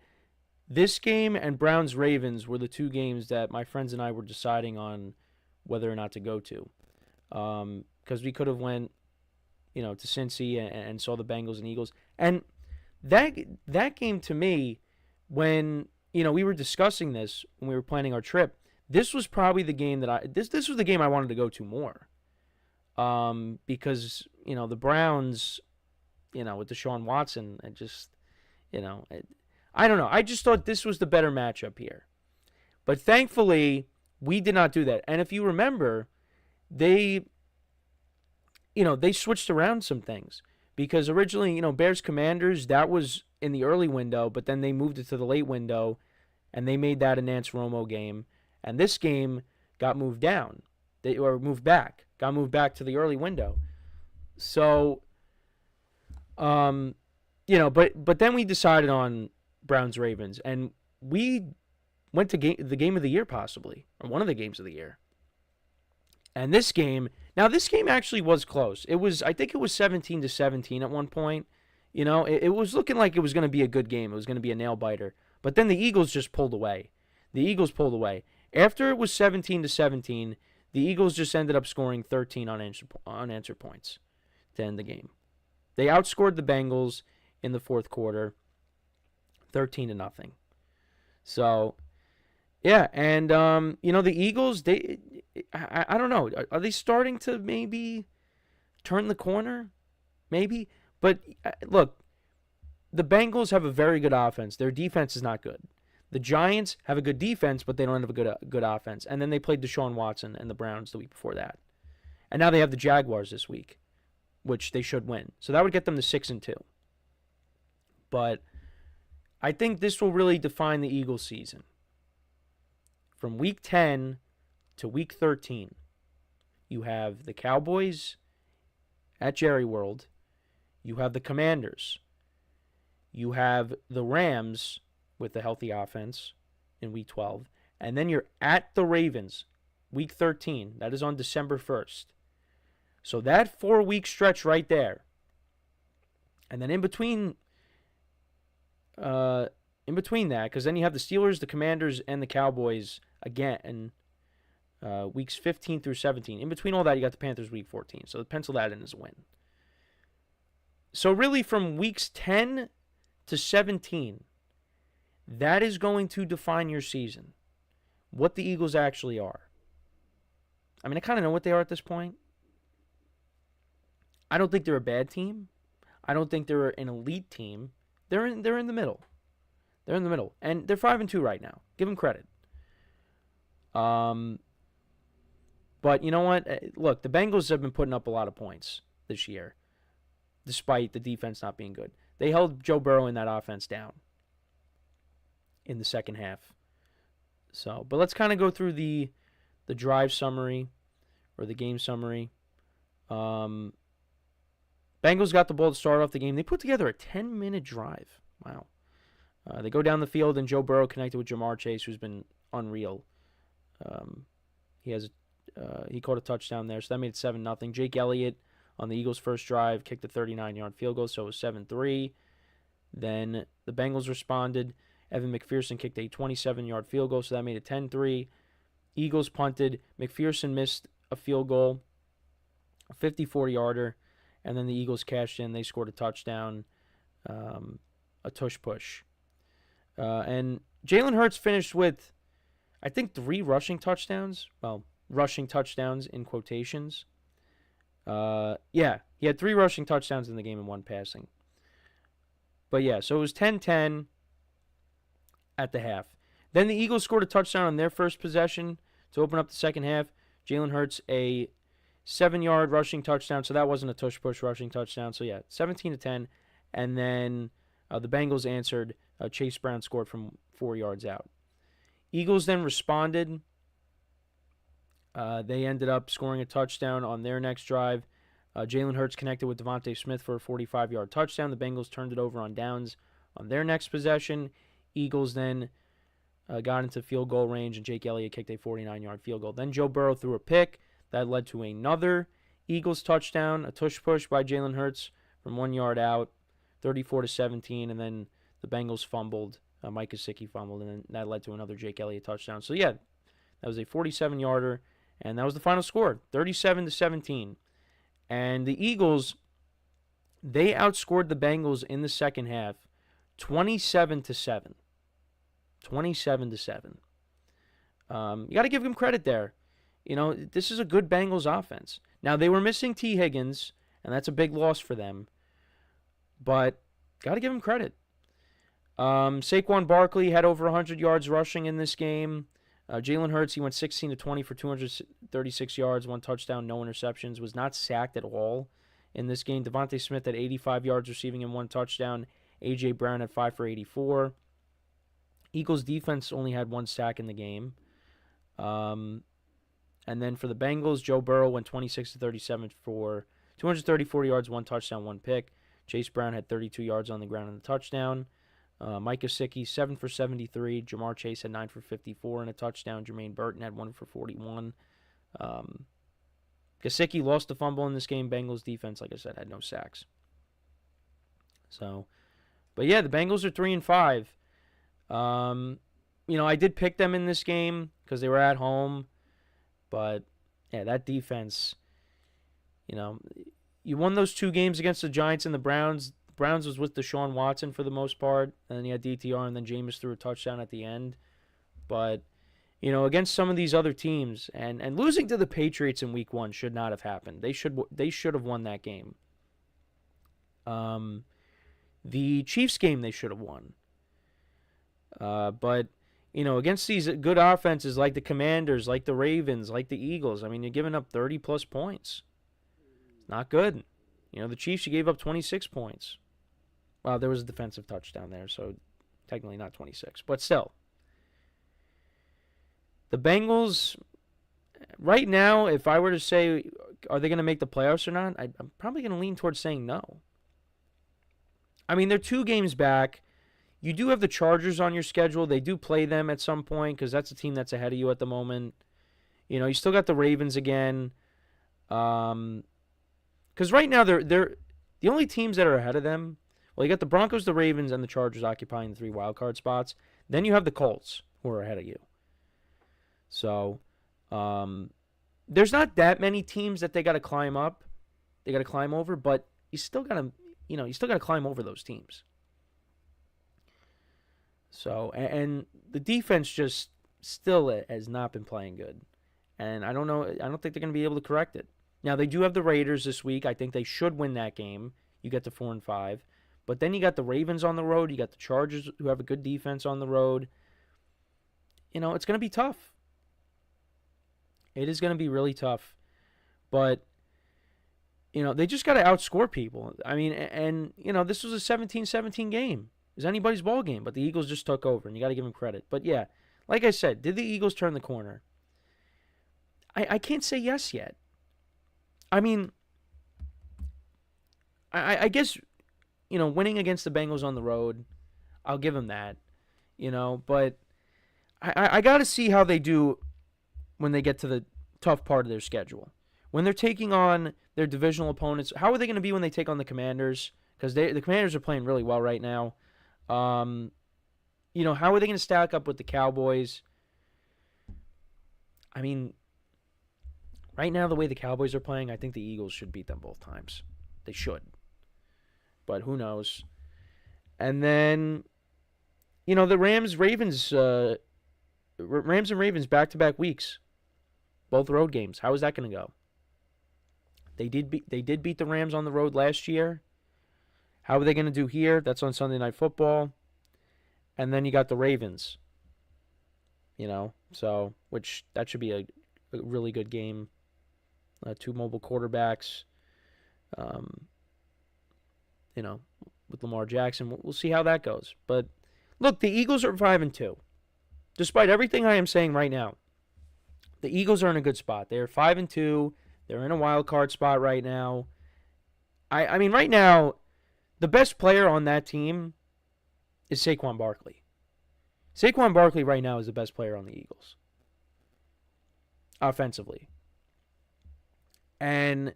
S1: this game and Browns-Ravens were the two games that my friends and I were deciding on whether or not to go to, because we could have went, to Cincy and saw the Bengals and Eagles, and that game to me, when we were discussing this when we were planning our trip, this was probably the game that this was the game I wanted to go to more, because the Browns, with Deshaun Watson, and just I don't know, I just thought this was the better matchup here, but thankfully we did not do that. And if you remember, they switched around some things, because originally Bears Commanders, that was in the early window, but then they moved it to the late window, and they made that a Nance Romo game. And this game got moved down, moved back to the early window. So, but then we decided on Browns-Ravens, and we went to the game of the year possibly, or one of the games of the year. And this game actually was close. I think it was 17-17 at one point. It was looking like it was going to be a good game. It was going to be a nail biter. But then the Eagles just pulled away. After it was 17-17, the Eagles just ended up scoring 13 unanswered points to end the game. They outscored the Bengals in the fourth quarter, 13-0. So, yeah, and the Eagles, I don't know, are they starting to maybe turn the corner? Maybe, but look, the Bengals have a very good offense. Their defense is not good. The Giants have a good defense, but they don't have a good offense. And then they played Deshaun Watson and the Browns the week before that. And now they have the Jaguars this week, which they should win. So that would get them to 6-2. But I think this will really define the Eagles season. From week 10 to week 13, you have the Cowboys at Jerry World. You have the Commanders. You have the Rams with a healthy offense in week 12. And then you're at the Ravens, week 13. That is on December 1st. So that 4-week stretch right there. And then in between that, because then you have the Steelers, the Commanders, and the Cowboys again in weeks 15 through 17. In between all that, you got the Panthers week 14. So pencil that in as a win. So really from weeks 10 to 17, that is going to define your season. What the Eagles actually are. I mean, I kind of know what they are at this point. I don't think they're a bad team. I don't think they're an elite team. They're in the middle. They're in the middle. And they're 5-2 right now. Give them credit. But you know what? Look, the Bengals have been putting up a lot of points this year, despite the defense not being good. They held Joe Burrow in that offense down in the second half. So, but let's kind of go through the drive summary or the game summary. Bengals got the ball to start off the game. They put together a 10-minute drive. Wow. They go down the field, and Joe Burrow connected with Jamar Chase, who's been unreal. He caught a touchdown there, so that made it 7-0. Jake Elliott on the Eagles' first drive kicked a 39-yard field goal, so it was 7-3. Then the Bengals responded. Evan McPherson kicked a 27-yard field goal, so that made it 10-3. Eagles punted. McPherson missed a field goal, a 54-yarder, and then the Eagles cashed in. They scored a touchdown, a tush push. And Jalen Hurts finished with, I think, 3 rushing touchdowns. Well, rushing touchdowns in quotations. Yeah, he had 3 rushing touchdowns in the game and 1 passing. But yeah, so it was 10-10 at the half. Then the Eagles scored a touchdown on their first possession to open up the second half. Jalen Hurts a 7-yard rushing touchdown, so that wasn't a tush-push rushing touchdown. So, yeah, 17-10. And then the Bengals answered. Chase Brown scored from 4 yards out. Eagles then responded. They ended up scoring a touchdown on their next drive. Jalen Hurts connected with Devontae Smith for a 45-yard touchdown. The Bengals turned it over on downs on their next possession. Eagles then got into field goal range, and Jake Elliott kicked a 49-yard field goal. Then Joe Burrow threw a pick. That led to another Eagles touchdown, a tush-push by Jalen Hurts from 1 yard out, 34-17, and then the Bengals fumbled. Mike Gesicki fumbled, and then that led to another Jake Elliott touchdown. So, yeah, that was a 47-yarder, and that was the final score, 37-17. And the Eagles, they outscored the Bengals in the second half, 27-7. 27-7. You got to give them credit there. You know, this is a good Bengals offense. Now, they were missing T. Higgins, and that's a big loss for them. But got to give them credit. Saquon Barkley had over 100 yards rushing in this game. Jalen Hurts, he went 16-20 for 236 yards, 1 touchdown, no interceptions, was not sacked at all in this game. Devontae Smith had 85 yards receiving and 1 touchdown. A.J. Brown had 5 for 84. Eagles defense only had 1 sack in the game. And then for the Bengals, Joe Burrow went 26-37 for 234 yards, 1 touchdown, 1 pick. Chase Brown had 32 yards on the ground and a touchdown. Mike Gesicki, 7 for 73. Jamar Chase had 9 for 54 and a touchdown. Jermaine Burton had 1 for 41. Gesicki lost the fumble in this game. Bengals defense, like I said, had no sacks. So, but yeah, the Bengals are 3-5. You know, I did pick them in this game because they were at home. But, yeah, that defense, you know, you won those 2 games against the Giants and the Browns. Browns was with Deshaun Watson for the most part, and then you had DTR, and then Jameis threw a touchdown at the end. But, you know, against some of these other teams, and losing to the Patriots in Week 1 should not have happened. They should have won that game. The Chiefs game they should have won. But, you know, against these good offenses like the Commanders, like the Ravens, like the Eagles, I mean, you're giving up 30-plus points. It's not good. You know, the Chiefs, you gave up 26 points. Well, there was a defensive touchdown there, so technically not 26. But still, the Bengals, right now, if I were to say, are they going to make the playoffs or not, I'm probably going to lean towards saying no. I mean, they're 2 games back. You do have the Chargers on your schedule. They do play them at some point because that's a team that's ahead of you at the moment. You know, you still got the Ravens again. Because right now, they're the only teams that are ahead of them. Well, you got the Broncos, the Ravens, and the Chargers occupying the 3 wildcard spots. Then you have the Colts, who are ahead of you. So, there's not that many teams that they got to climb up. They got to climb over, but you still got to climb over those teams. So, and the defense just still has not been playing good. And I don't know. I don't think they're going to be able to correct it. Now, they do have the Raiders this week. I think they should win that game. You get to 4-5. But then you got the Ravens on the road. You got the Chargers, who have a good defense, on the road. You know, it's going to be tough. It is going to be really tough. But, you know, they just got to outscore people. I mean, and you know, this was a 17-17 game. It was anybody's ball game, but the Eagles just took over, and you got to give them credit. But, yeah, like I said, did the Eagles turn the corner? I can't say yes yet. I mean, I guess, you know, winning against the Bengals on the road, I'll give them that, you know. But I got to see how they do when they get to the tough part of their schedule. When they're taking on their divisional opponents, how are they going to be when they take on the Commanders? Because the Commanders are playing really well right now. You know, how are they going to stack up with the Cowboys? I mean, right now, the way the Cowboys are playing, I think the Eagles should beat them both times. They should. But who knows? And then, you know, the Rams and Ravens back-to-back weeks. Both road games. How is that going to go? They did beat the Rams on the road last year. How are they going to do here? That's on Sunday Night Football. And then you got the Ravens. You know, so, which that should be a a really good game. 2 mobile quarterbacks. With Lamar Jackson. We'll see how that goes. But look, the Eagles are 5-2. Despite everything I am saying right now, the Eagles are in a good spot. They're 5-2. They're in a wild card spot right now. I mean, right now, the best player on that team is Saquon Barkley. Saquon Barkley right now is the best player on the Eagles. Offensively. And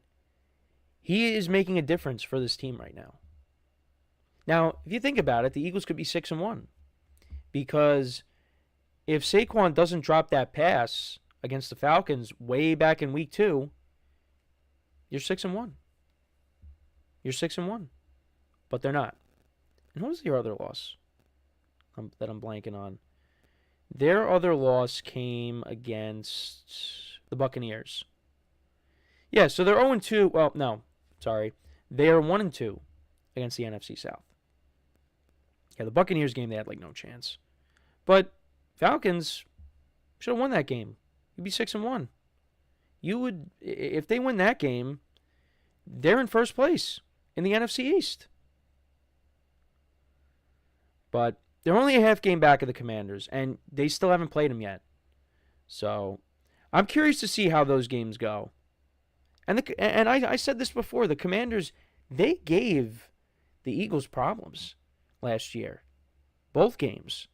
S1: he is making a difference for this team right now. Now, if you think about it, the Eagles could be 6-1. Because if Saquon doesn't drop that pass against the Falcons way back in week 2, you're 6-1. You're 6-1. But they're not. And what was your other loss that I'm blanking on? Their other loss came against the Buccaneers. Yeah, so they're 0-2. Well, no, sorry. They are 1-2 against the NFC South. Yeah, the Buccaneers game, they had no chance. But Falcons should have won that game. You'd be 6-1. You would, if they win that game, they're in first place in the NFC East. But they're only a half game back of the Commanders, and they still haven't played them yet. So I'm curious to see how those games go. And I said this before, the Commanders, they gave the Eagles problems last year. Both games.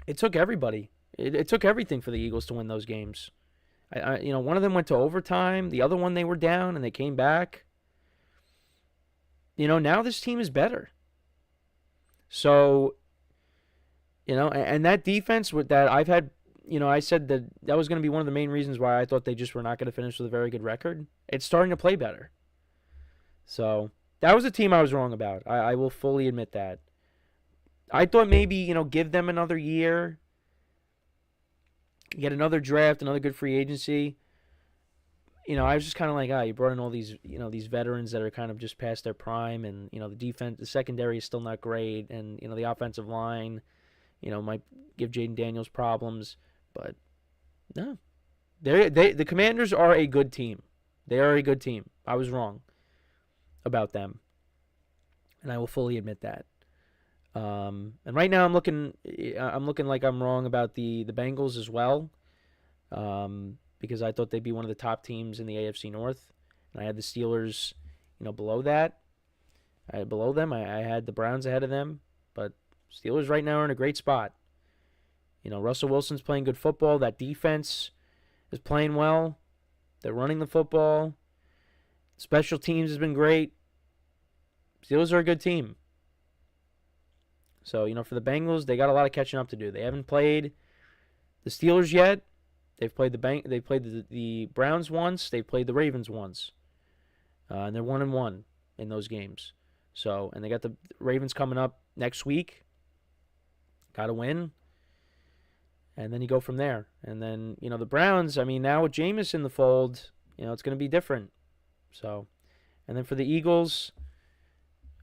S1: It took everybody. It took everything for the Eagles to win those games. One of them went to overtime. The other one they were down and they came back. Now this team is better. So, and that defense that I've had, I said that was going to be one of the main reasons why I thought they just were not going to finish with a very good record. It's starting to play better. So, that was a team I was wrong about. I will fully admit that. I thought maybe, give them another year, get another draft, another good free agency. I was just kind of like, you brought in all these, these veterans that are kind of just past their prime, and, the defense, the secondary is still not great, and, the offensive line, might give Jaden Daniels problems, but no. The Commanders are a good team. They are a good team. I was wrong about them, and I will fully admit that. And right now I'm looking like I'm wrong about the Bengals as well, because I thought they'd be one of the top teams in the AFC North, and I had the Steelers, below that. I had below them. I had the Browns ahead of them, but Steelers right now are in a great spot. Russell Wilson's playing good football. That defense is playing well. They're running the football. Special teams has been great. Steelers are a good team. So, for the Bengals, they got a lot of catching up to do. They haven't played the Steelers yet. They've played the Browns once. They've played the Ravens once. And they're 1-1 in those games. So, and they got the Ravens coming up next week. Got to win. And then you go from there. And then, the Browns, now with Jameis in the fold, it's going to be different. So, and then for the Eagles,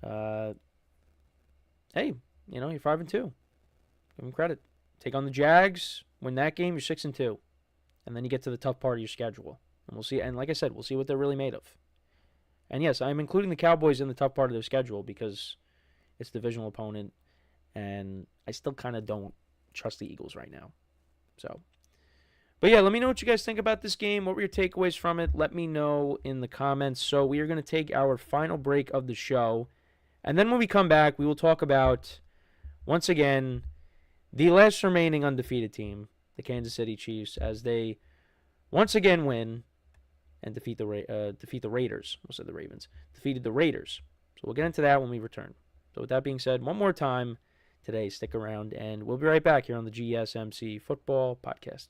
S1: hey, you're 5-2. Give them credit. Take on the Jags, win that game, you're 6-2. And then you get to the tough part of your schedule. And we'll see. And like I said, we'll see what they're really made of. And yes, I'm including the Cowboys in the tough part of their schedule because it's a divisional opponent. And I still kind of don't trust the Eagles right now. So, but yeah, let me know what you guys think about this game. What were your takeaways from it? Let me know in the comments. So we are going to take our final break of the show. And then when we come back, we will talk about, once again, the last remaining undefeated team, the Kansas City Chiefs, as they once again win and defeat the Raiders. We'll say the Ravens. Defeated the Raiders. So we'll get into that when we return. So with that being said, one more time today, stick around, and we'll be right back here on the GSMC Football Podcast.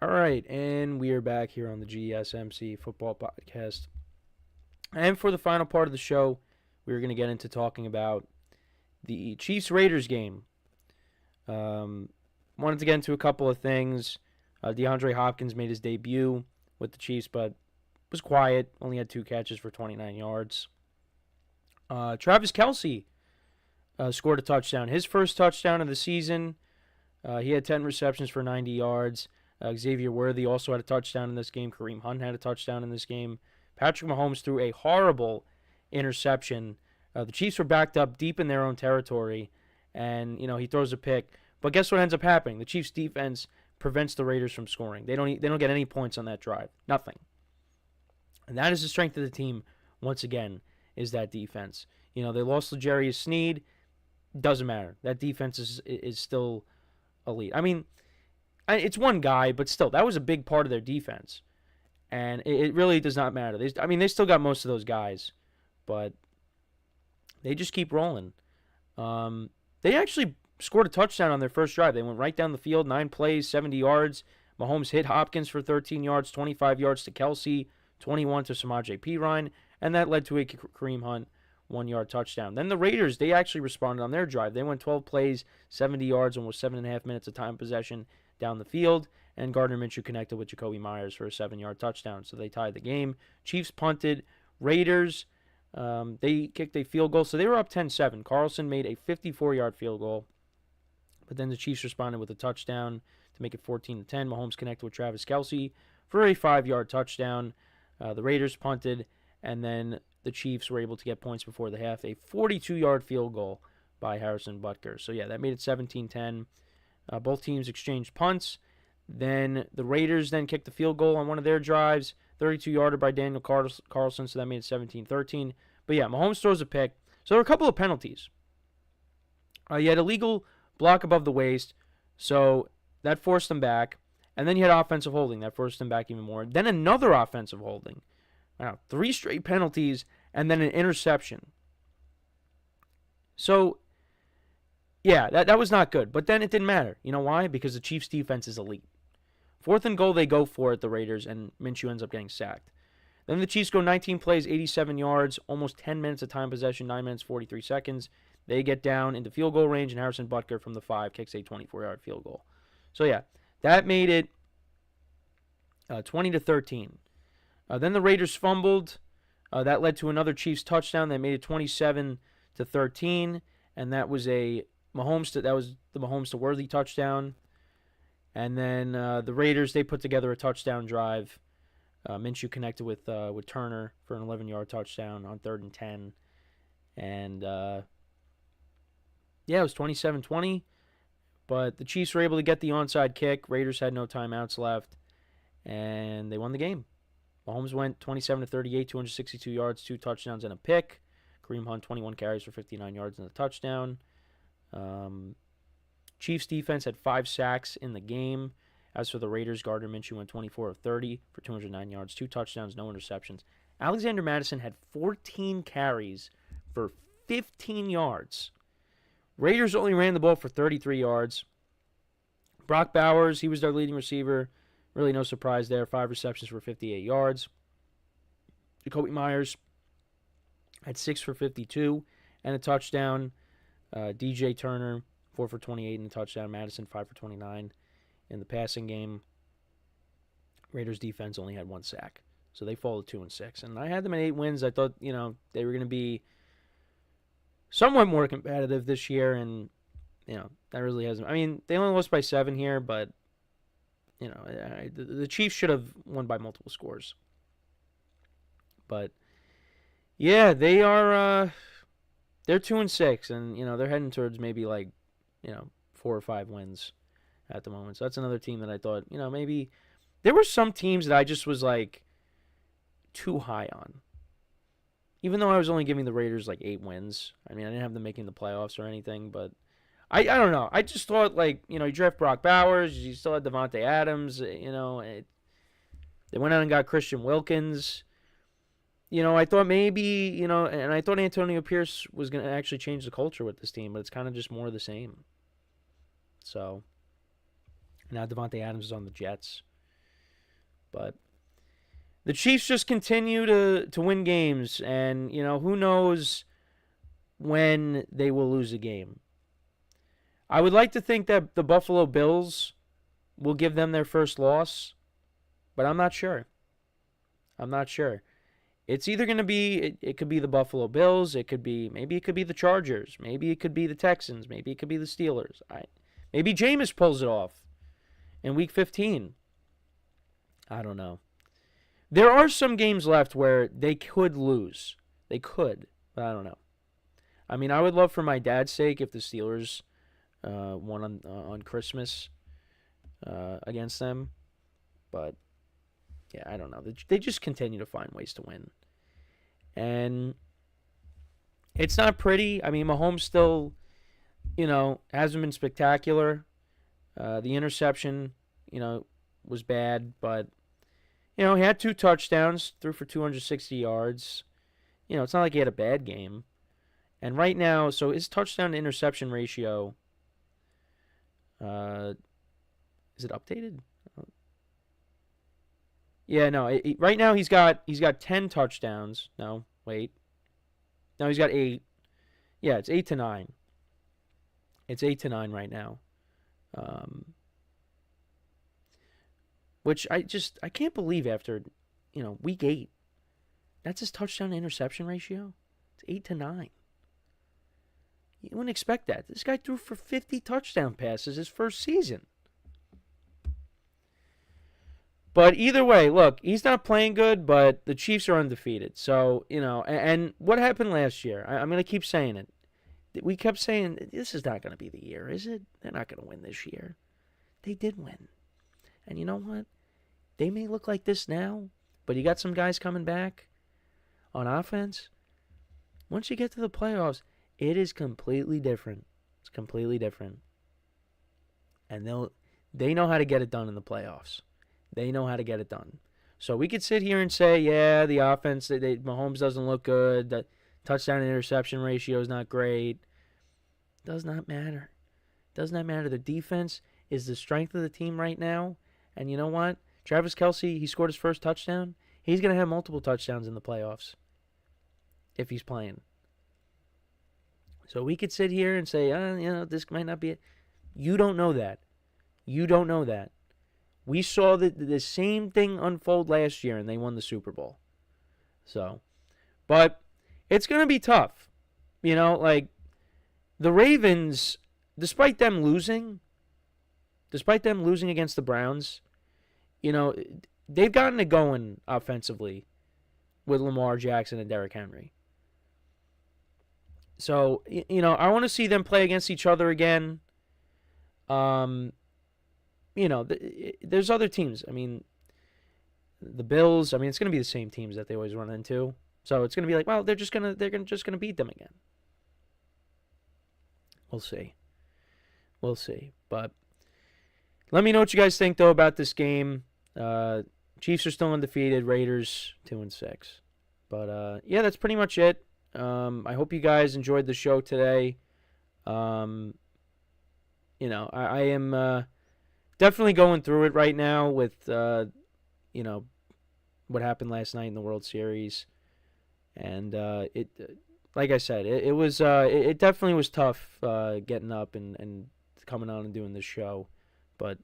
S1: All right, and we are back here on the GSMC Football Podcast. And for the final part of the show, we're going to get into talking about the Chiefs-Raiders game. Wanted to get into a couple of things. DeAndre Hopkins made his debut with the Chiefs, but was quiet. Only had 2 catches for 29 yards. Travis Kelce scored a touchdown. His first touchdown of the season. He had 10 receptions for 90 yards. Xavier Worthy also had a touchdown in this game. Kareem Hunt had a touchdown in this game. Patrick Mahomes threw a horrible interception. The Chiefs were backed up deep in their own territory, and he throws a pick. But guess what ends up happening? The Chiefs' defense prevents the Raiders from scoring. They don't get any points on that drive. Nothing. And that is the strength of the team. Once again, is that defense. They lost L'Jarius Sneed. Doesn't matter. That defense is still elite. I mean, it's one guy, but still, that was a big part of their defense. And it really does not matter. They still got most of those guys, but they just keep rolling. They actually scored a touchdown on their first drive. They went right down the field, 9 plays, 70 yards. Mahomes hit Hopkins for 13 yards, 25 yards to Kelce, 21 to Samaje Perine, and that led to a Kareem Hunt 1-yard touchdown. Then the Raiders, they actually responded on their drive. They went 12 plays, 70 yards, almost 7.5 minutes of time possession down the field, and Gardner Minshew connected with Jacoby Myers for a 7-yard touchdown. So they tied the game. Chiefs punted. Raiders, they kicked a field goal. So they were up 10-7. Carlson made a 54-yard field goal. But then the Chiefs responded with a touchdown to make it 14-10. Mahomes connected with Travis Kelce for a 5-yard touchdown. The Raiders punted, and then the Chiefs were able to get points before the half. A 42-yard field goal by Harrison Butker. So, yeah, that made it 17-10. Both teams exchanged punts. Then the Raiders then kicked the field goal on one of their drives, 32-yarder by Daniel Carlson, so that made it 17-13. But, yeah, Mahomes throws a pick. So there were a couple of penalties. You had illegal block above the waist, so that forced them back. And then you had offensive holding. That forced them back even more. Then another offensive holding. Wow, 3 straight penalties and then an interception. So, yeah, that was not good. But then it didn't matter. You know why? Because the Chiefs' defense is elite. 4th and goal, they go for it, the Raiders, and Minshew ends up getting sacked. Then the Chiefs go 19 plays, 87 yards, almost 10 minutes of time possession, 9 minutes, 43 seconds. They get down into field goal range, and Harrison Butker from the 5 kicks a 24-yard field goal. So, yeah, that made it 20-13. Then the Raiders fumbled. That led to another Chiefs touchdown. They made it 27-13, and that was the Mahomes to Worthy touchdown. And then the Raiders, they put together a touchdown drive. Minshew connected with Turner for an 11-yard touchdown on 3rd and 10. And yeah, it was 27-20. But the Chiefs were able to get the onside kick. Raiders had no timeouts left, and they won the game. Mahomes went 27-38, 262 yards, 2 touchdowns, and a pick. Kareem Hunt, 21 carries for 59 yards and a touchdown. Chiefs defense had 5 sacks in the game. As for the Raiders, Gardner Minshew went 24 of 30 for 209 yards, 2 touchdowns, no interceptions. Alexander Mattison had 14 carries for 15 yards. Raiders only ran the ball for 33 yards. Brock Bowers, he was their leading receiver. Really no surprise there. 5 receptions for 58 yards. Jacoby Myers had 6 for 52 and a touchdown. DJ Turner, 4 for 28 and a touchdown. Madison, 5 for 29 in the passing game. Raiders defense only had 1 sack. So they fall to 2-6. And I had them at 8 wins. I thought, they were going to be somewhat more competitive this year. And, that really hasn't. I mean, they only lost by 7 here, but, the Chiefs should have won by multiple scores. But, yeah, they are, they're 2-6. And, they're heading towards maybe 4 or 5 wins at the moment. So that's another team that I thought, maybe there were some teams that I just was too high on. Even though I was only giving the Raiders 8 wins. I mean, I didn't have them making the playoffs or anything, but I don't know. I just thought you draft Brock Bowers, you still had Devontae Adams, they went out and got Christian Wilkins. I thought maybe, and I thought Antonio Pierce was going to actually change the culture with this team, but it's kind of just more of the same. So, now Devontae Adams is on the Jets. But the Chiefs just continue to win games, and, who knows when they will lose a game. I would like to think that the Buffalo Bills will give them their first loss, but I'm not sure. It's either going to be, it could be the Buffalo Bills, maybe it could be the Chargers, maybe it could be the Texans, maybe it could be the Steelers. Maybe Jameis pulls it off in Week 15. I don't know. There are some games left where they could lose. They could, but I don't know. I mean, I would love for my dad's sake if the Steelers won on Christmas against them. But, yeah, I don't know. They just continue to find ways to win. And it's not pretty. I mean, Mahomes still, hasn't been spectacular. The interception, was bad, but he had 2 touchdowns, threw for 260 yards. It's not like he had a bad game. And right now, so his touchdown to interception ratio, is it updated? Yeah, no. Right now he's got 10 touchdowns. No, wait. No, he's got 8. Yeah, it's 8-9. It's 8-9 right now. Which I can't believe after, week 8. That's his touchdown to interception ratio. It's 8-9. You wouldn't expect that. This guy threw for 50 touchdown passes his first season. But either way, look, he's not playing good, but the Chiefs are undefeated. So, and what happened last year? I'm going to keep saying it. We kept saying, this is not going to be the year, is it? They're not going to win this year. They did win. And you know what? They may look like this now, but you got some guys coming back on offense. Once you get to the playoffs, it is completely different. It's completely different. And they know how to get it done in the playoffs. They know how to get it done. So we could sit here and say, yeah, the offense, Mahomes doesn't look good. The touchdown interception ratio is not great. Does not matter. Does not matter. The defense is the strength of the team right now. And you know what? Travis Kelce, he scored his first touchdown. He's going to have multiple touchdowns in the playoffs if he's playing. So we could sit here and say, this might not be it. You don't know that. You don't know that. We saw the same thing unfold last year, and they won the Super Bowl. So, but it's going to be tough. Like the Ravens, despite them losing against the Browns, they've gotten it going offensively with Lamar Jackson and Derrick Henry. So, I want to see them play against each other again. There's other teams. I mean, the Bills. I mean, it's going to be the same teams that they always run into. So it's going to be like, well, they're just going to beat them again. We'll see. But let me know what you guys think though about this game. Chiefs are still undefeated. Raiders 2-6. But yeah, that's pretty much it. I hope you guys enjoyed the show today. I am definitely going through it right now with, what happened last night in the World Series. And like I said, it was it definitely was tough getting up and coming on and doing this show. But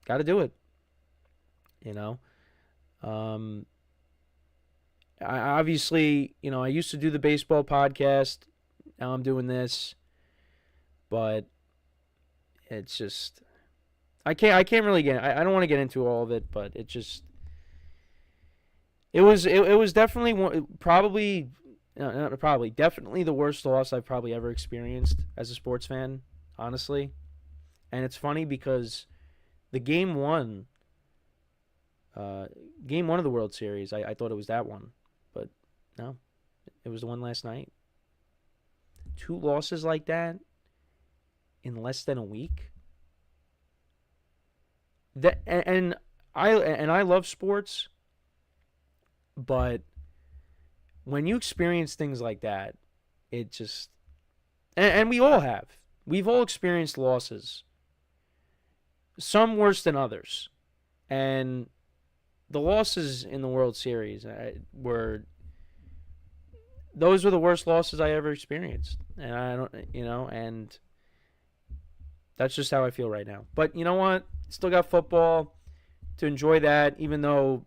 S1: got to do it, I obviously, I used to do the baseball podcast. Now I'm doing this. But it's just, I can't really I don't want to get into all of it, but it just, it was definitely definitely the worst loss I've probably ever experienced as a sports fan, honestly. And it's funny because the game one of the World Series, I thought it was that one, but no, it was the one last night. 2 losses like that in less than a week. I love sports, but when you experience things like that, it just, and we all have. We've all experienced losses. Some worse than others. And the losses in the World Series those were the worst losses I ever experienced. And I don't, and that's just how I feel right now. But you know what? Still got football to enjoy that, even though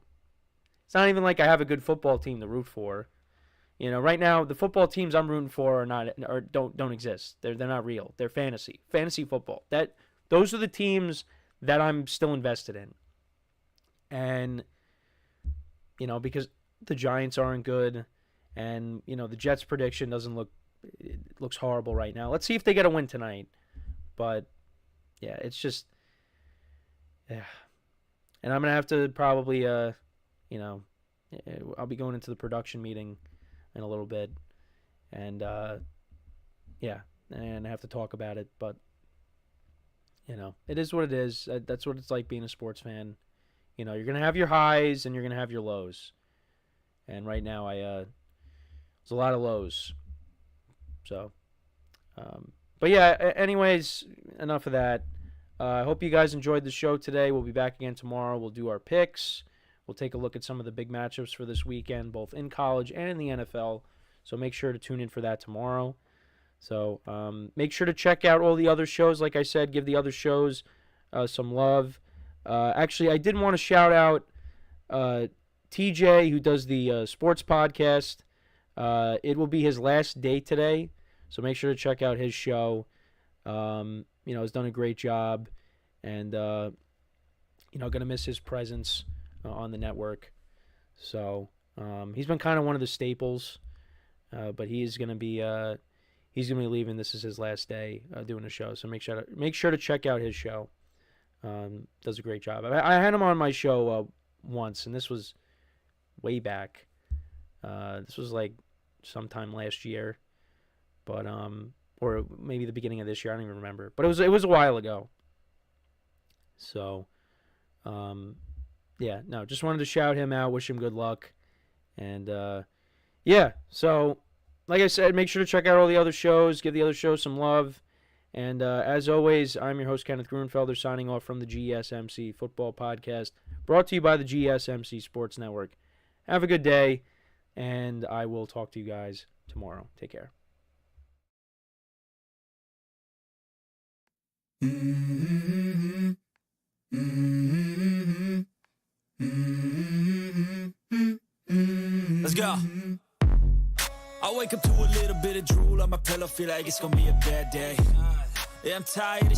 S1: it's not even like I have a good football team to root for. Right now the football teams I'm rooting for don't exist. They're not real. They're fantasy football. Those are the teams that I'm still invested in. And because the Giants aren't good, and the Jets prediction looks horrible right now. Let's see if they get a win tonight. But yeah, it's just and I'm gonna have to probably I'll be going into the production meeting in a little bit, and and I have to talk about it. But it is what it is. That's what it's like being a sports fan. You're gonna have your highs and you're gonna have your lows, and right now there's a lot of lows. So, but yeah. Anyways, enough of that. I hope you guys enjoyed the show today. We'll be back again tomorrow. We'll do our picks. We'll take a look at some of the big matchups for this weekend, both in college and in the NFL. So make sure to tune in for that tomorrow. So make sure to check out all the other shows. Like I said, give the other shows some love. Actually, I did want to shout out TJ, who does the sports podcast. It will be his last day today, so make sure to check out his show. He's done a great job, and going to miss his presence on the network. So he's been kind of one of the staples, but he's going to be leaving. This is his last day doing a show, so make sure to check out his show. Does a great job. I had him on my show once, and this was way back. This was like sometime last year, but or maybe the beginning of this year. I don't even remember, but it was a while ago. So, just wanted to shout him out, wish him good luck, and So, like I said, make sure to check out all the other shows, give the other shows some love. And as always, I'm your host, Kenneth Grunfelder, signing off from the GSMC Football Podcast, brought to you by the GSMC Sports Network. Have a good day, and I will talk to you guys tomorrow. Take care.
S3: Let's go. I wake up to a little bit of drool on my pillow, feel like it's gonna be a bad day. Yeah, I'm tired of